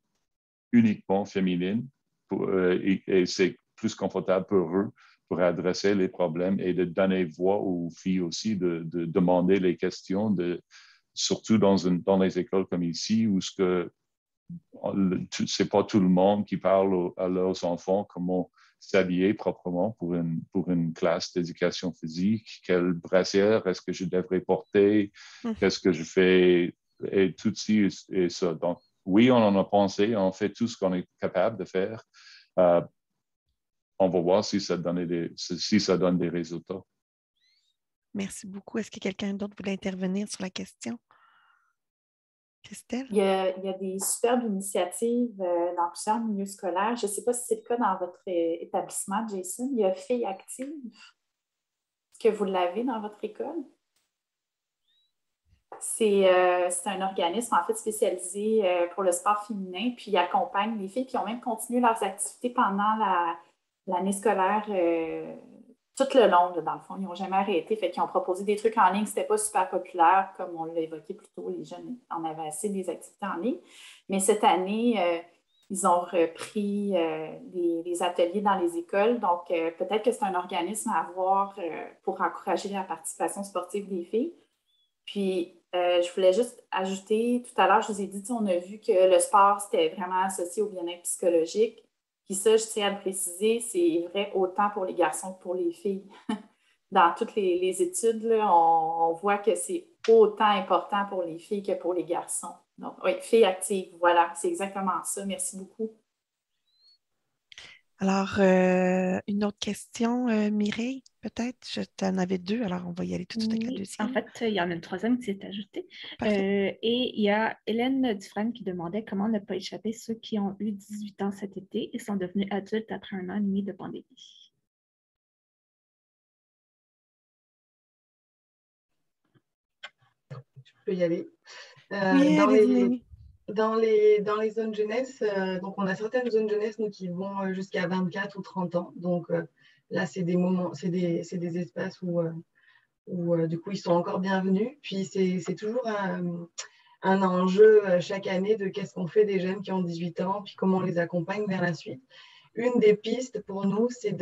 uniquement féminines et c'est plus confortable pour eux pour adresser les problèmes et de donner voix aux filles aussi, de demander les questions, surtout dans les écoles comme ici où c'est pas tout le monde qui parle à leurs enfants comment s'habiller proprement pour une classe d'éducation physique, quelle brassière est-ce que je devrais porter, qu'est-ce que je fais, et tout ci et ça. Donc, oui, on en a pensé, on fait tout ce qu'on est capable de faire. On va voir si ça donne des résultats. Merci beaucoup. Est-ce que quelqu'un d'autre voulait intervenir sur la question? Christelle? Il y a des superbes initiatives dans plusieurs milieux scolaires. Je ne sais pas si c'est le cas dans votre établissement, Jason. Il y a Filles actives. Est-ce que vous l'avez dans votre école? C'est un organisme en fait spécialisé pour le sport féminin, puis il accompagne les filles qui ont même continué leurs activités pendant l'année scolaire tout le long, là, dans le fond. Ils n'ont jamais arrêté. Fait qu'ils ont proposé des trucs en ligne. C'était pas super populaire, comme on l'a évoqué plus tôt. Les jeunes en avaient assez des activités en ligne. Mais cette année, ils ont repris les ateliers dans les écoles. Donc, peut-être que c'est un organisme à avoir pour encourager la participation sportive des filles. Puis, je voulais juste ajouter, tout à l'heure, je vous ai dit, on a vu que le sport, c'était vraiment associé au bien-être psychologique. Puis ça, je tiens à le préciser, c'est vrai autant pour les garçons que pour les filles. Dans toutes les études, là, on voit que c'est autant important pour les filles que pour les garçons. Donc, oui, filles actives, voilà, c'est exactement ça. Merci beaucoup. Alors, une autre question, Mireille, peut-être? Je t'en avais deux, alors on va y aller tout de suite avec la deuxième. En fait, il y en a une troisième qui s'est ajoutée. Et il y a Hélène Dufresne qui demandait comment ne pas échapper ceux qui ont eu 18 ans cet été et sont devenus adultes après 1 an et demi de pandémie. Je peux y aller. Oui, dans les zones jeunesse, donc on a certaines zones jeunesse nous, qui vont jusqu'à 24 ou 30 ans. Donc là, c'est des moments, c'est des espaces où du coup, ils sont encore bienvenus. Puis c'est toujours un enjeu chaque année de qu'est-ce qu'on fait des jeunes qui ont 18 ans, puis comment on les accompagne vers la suite. Une des pistes pour nous, c'est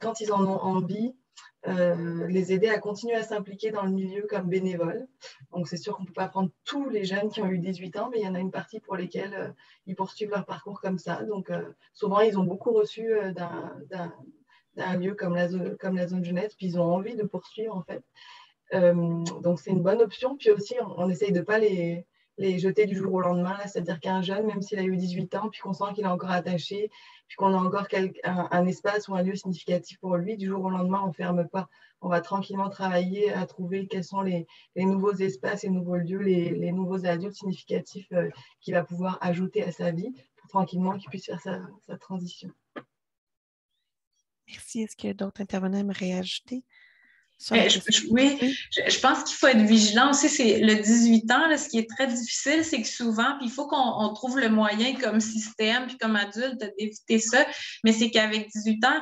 quand ils en ont envie, les aider à continuer à s'impliquer dans le milieu comme bénévoles. Donc, c'est sûr qu'on ne peut pas prendre tous les jeunes qui ont eu 18 ans, mais il y en a une partie pour lesquels ils poursuivent leur parcours comme ça. Donc, souvent, ils ont beaucoup reçu d'un lieu comme la zone jeunesse, puis ils ont envie de poursuivre, en fait. Donc, c'est une bonne option. Puis aussi, on essaye de ne pas les jeter du jour au lendemain. C'est-à-dire qu'un jeune, même s'il a eu 18 ans, puis qu'on sent qu'il est encore attaché, puis qu'on a encore un espace ou un lieu significatif pour lui, du jour au lendemain, on ne ferme pas. On va tranquillement travailler à trouver quels sont les nouveaux espaces, les nouveaux lieux, les nouveaux adultes significatifs qu'il va pouvoir ajouter à sa vie pour tranquillement qu'il puisse faire sa transition. Merci. Est-ce qu'il y a d'autres intervenants à me réajouter? Je pense qu'il faut être vigilant aussi. C'est le 18 ans, là, ce qui est très difficile, c'est que souvent, puis il faut qu'on trouve le moyen comme système, puis comme adulte, d'éviter ça. Mais c'est qu'avec 18 ans,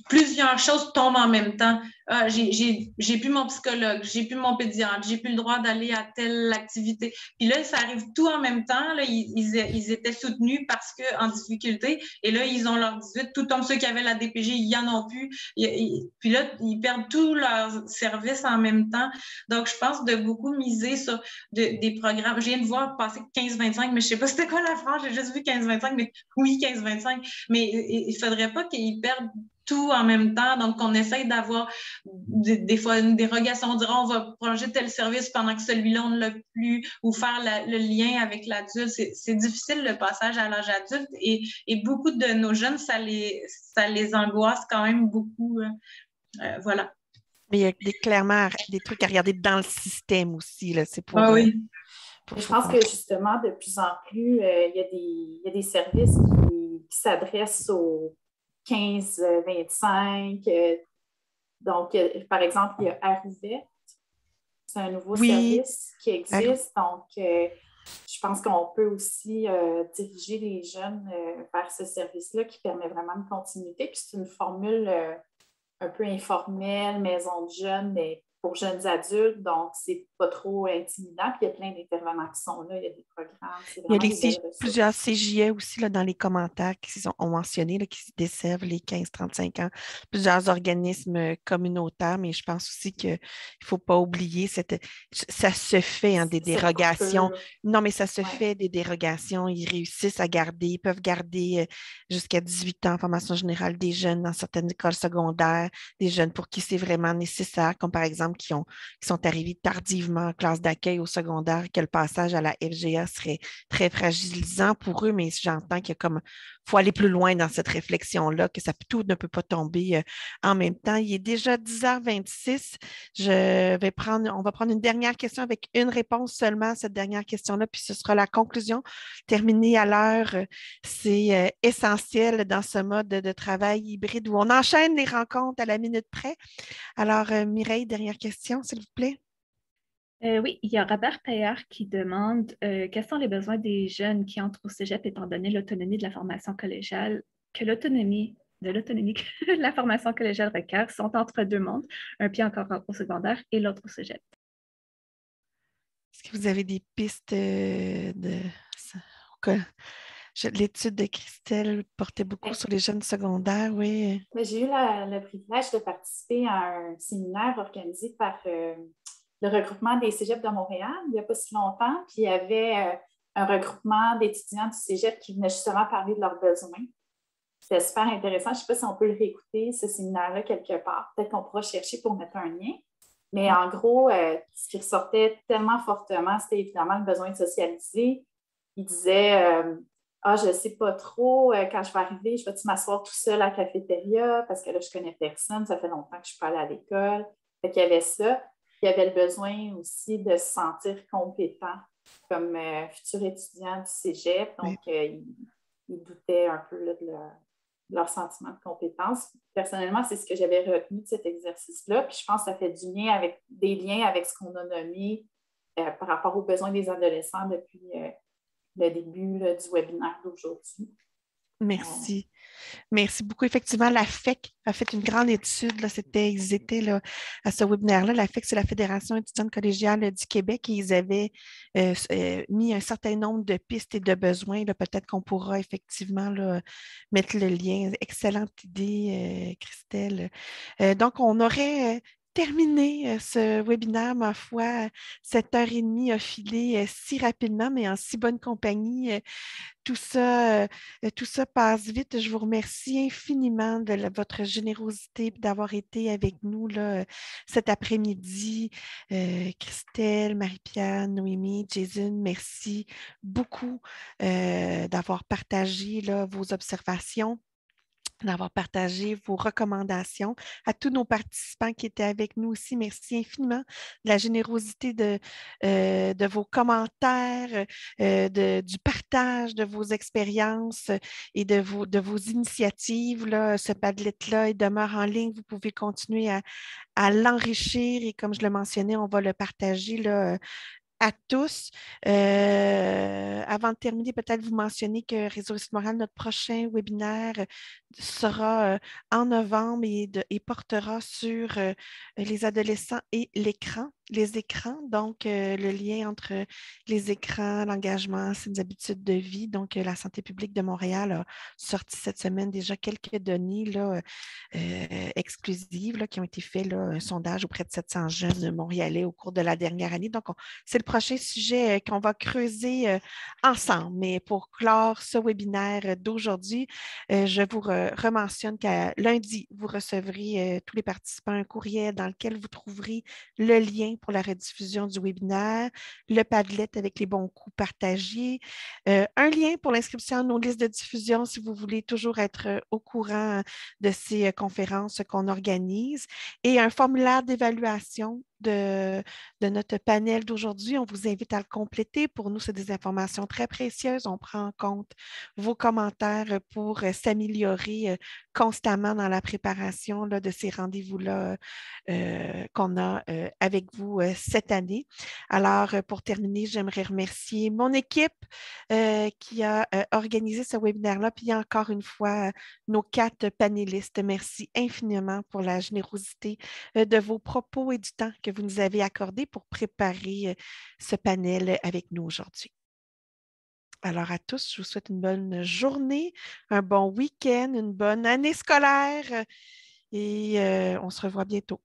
plusieurs choses tombent en même temps. J'ai plus mon psychologue, j'ai plus mon pédiatre, j'ai plus le droit d'aller à telle activité. Puis là, ça arrive tout en même temps. Là, ils étaient soutenus parce qu'en difficulté. Et là, ils ont leur 18. Tout comme ceux qui avaient la DPG, ils en ont plus. Puis là, ils perdent tous leurs services en même temps. Donc, je pense de beaucoup miser sur des programmes. Je viens de voir passer 15-25, mais je sais pas c'était quoi la phrase. J'ai juste vu 15-25, mais oui, 15-25. Mais il faudrait pas qu'ils perdent tout en même temps. Donc, on essaye d'avoir des fois une dérogation. On dira on va prolonger tel service pendant que celui-là, on ne l'a plus, ou faire le lien avec l'adulte. C'est difficile le passage à l'âge adulte et beaucoup de nos jeunes, ça les angoisse quand même beaucoup. Voilà. Mais il y a clairement des trucs à regarder dans le système aussi. Là. C'est pour, oui. Je pense que justement, de plus en plus, il y a des services qui s'adressent aux 15-25. Donc, par exemple, il y a Arrivette. C'est un nouveau service qui existe. Donc, je pense qu'on peut aussi diriger les jeunes vers ce service-là qui permet vraiment une continuité. Puis, c'est une formule un peu informelle, maison de jeunes, mais pour jeunes adultes, donc c'est pas trop intimidant. Puis il y a plein d'intervenants qui sont là, il y a des programmes. Il y a plusieurs CJE aussi là, dans les commentaires qui ont mentionné, là, qui desservent les 15-35 ans. Plusieurs organismes communautaires, mais je pense aussi qu'il ne faut pas oublier, ça se fait des dérogations. Non, mais ça se fait des dérogations. Ils réussissent à garder, ils peuvent garder jusqu'à 18 ans en formation générale des jeunes dans certaines écoles secondaires, des jeunes pour qui c'est vraiment nécessaire, comme par exemple qui sont arrivés tardivement en classe d'accueil au secondaire, que le passage à la FGA serait très fragilisant pour eux, mais j'entends qu'il faut aller plus loin dans cette réflexion-là, que tout ne peut pas tomber en même temps. Il est déjà 10h26. On va prendre une dernière question avec une réponse seulement à cette dernière question-là, puis ce sera la conclusion. Terminer à l'heure, c'est essentiel dans ce mode de travail hybride où on enchaîne les rencontres à la minute près. Alors, Mireille, dernière question, s'il vous plaît. Oui, il y a Robert Payard qui demande quels sont les besoins des jeunes qui entrent au cégep étant donné l'autonomie de la formation collégiale, que la formation collégiale requiert sont entre deux mondes, un pied encore au secondaire et l'autre au cégep. Est-ce que vous avez des pistes l'étude de Christelle portait beaucoup sur les jeunes secondaires, oui. J'ai eu le privilège de participer à un séminaire organisé par le regroupement des cégeps de Montréal il n'y a pas si longtemps. Puis il y avait un regroupement d'étudiants du cégep qui venaient justement parler de leurs besoins. C'était super intéressant. Je ne sais pas si on peut le réécouter, ce séminaire-là, quelque part. Peut-être qu'on pourra chercher pour mettre un lien. Mais en gros, ce qui ressortait tellement fortement, c'était évidemment le besoin de socialiser. Il disait je ne sais pas trop, quand je vais arriver, je vais-tu m'asseoir tout seul à la cafétéria parce que là, je ne connais personne, ça fait longtemps que je ne suis pas allée à l'école. Fait qu'il y avait ça. Il y avait le besoin aussi de se sentir compétent comme futur étudiant du cégep. Donc, ils doutaient un peu là, de leur sentiment de compétence. Personnellement, c'est ce que j'avais retenu de cet exercice-là. Puis je pense que ça fait des liens avec ce qu'on a nommé par rapport aux besoins des adolescents depuis le début du webinaire d'aujourd'hui. Merci. Merci beaucoup. Effectivement, la FEC a fait une grande étude. Là, ils étaient là, à ce webinaire-là. La FEC, c'est la Fédération étudiante collégiale du Québec et ils avaient mis un certain nombre de pistes et de besoins. Peut-être qu'on pourra effectivement là, mettre le lien. Excellente idée, Christelle. Donc, on aurait terminé ce webinaire, ma foi. 7h30 a filé si rapidement, mais en si bonne compagnie. Tout ça passe vite. Je vous remercie infiniment de votre générosité d'avoir été avec nous là, cet après-midi. Christelle, Marie-Pierre, Noémie, Jason, merci beaucoup d'avoir partagé là, vos observations, d'avoir partagé vos recommandations. À tous nos participants qui étaient avec nous aussi, merci infiniment de la générosité de vos commentaires, du partage de vos expériences et de vos initiatives. Là. Ce Padlet-là, il demeure en ligne. Vous pouvez continuer à l'enrichir et comme je le mentionnais, on va le partager là, à tous. Avant de terminer, peut-être vous mentionner que Réseau Réussite Montréal, notre prochain webinaire sera en novembre et portera sur les adolescents et les écrans. Donc, le lien entre les écrans, l'engagement, ses habitudes de vie. Donc, la santé publique de Montréal a sorti cette semaine déjà quelques données là, exclusives là, qui ont été faites, là, un sondage auprès de 700 jeunes montréalais au cours de la dernière année. Donc, c'est le prochain sujet qu'on va creuser ensemble. Mais pour clore ce webinaire d'aujourd'hui, je vous rementionne qu'à lundi, vous recevrez tous les participants un courriel dans lequel vous trouverez le lien pour la rediffusion du webinaire, le Padlet avec les bons coups partagés, un lien pour l'inscription à nos listes de diffusion si vous voulez toujours être au courant de ces conférences qu'on organise et un formulaire d'évaluation de notre panel d'aujourd'hui. On vous invite à le compléter. Pour nous, c'est des informations très précieuses. On prend en compte vos commentaires pour s'améliorer constamment dans la préparation là, de ces rendez-vous-là qu'on a avec vous cette année. Alors, pour terminer, j'aimerais remercier mon équipe qui a organisé ce webinaire-là, puis encore une fois, nos 4 panélistes. Merci infiniment pour la générosité de vos propos et du temps que vous nous avez accordé pour préparer ce panel avec nous aujourd'hui. Alors à tous, je vous souhaite une bonne journée, un bon week-end, une bonne année scolaire et on se revoit bientôt.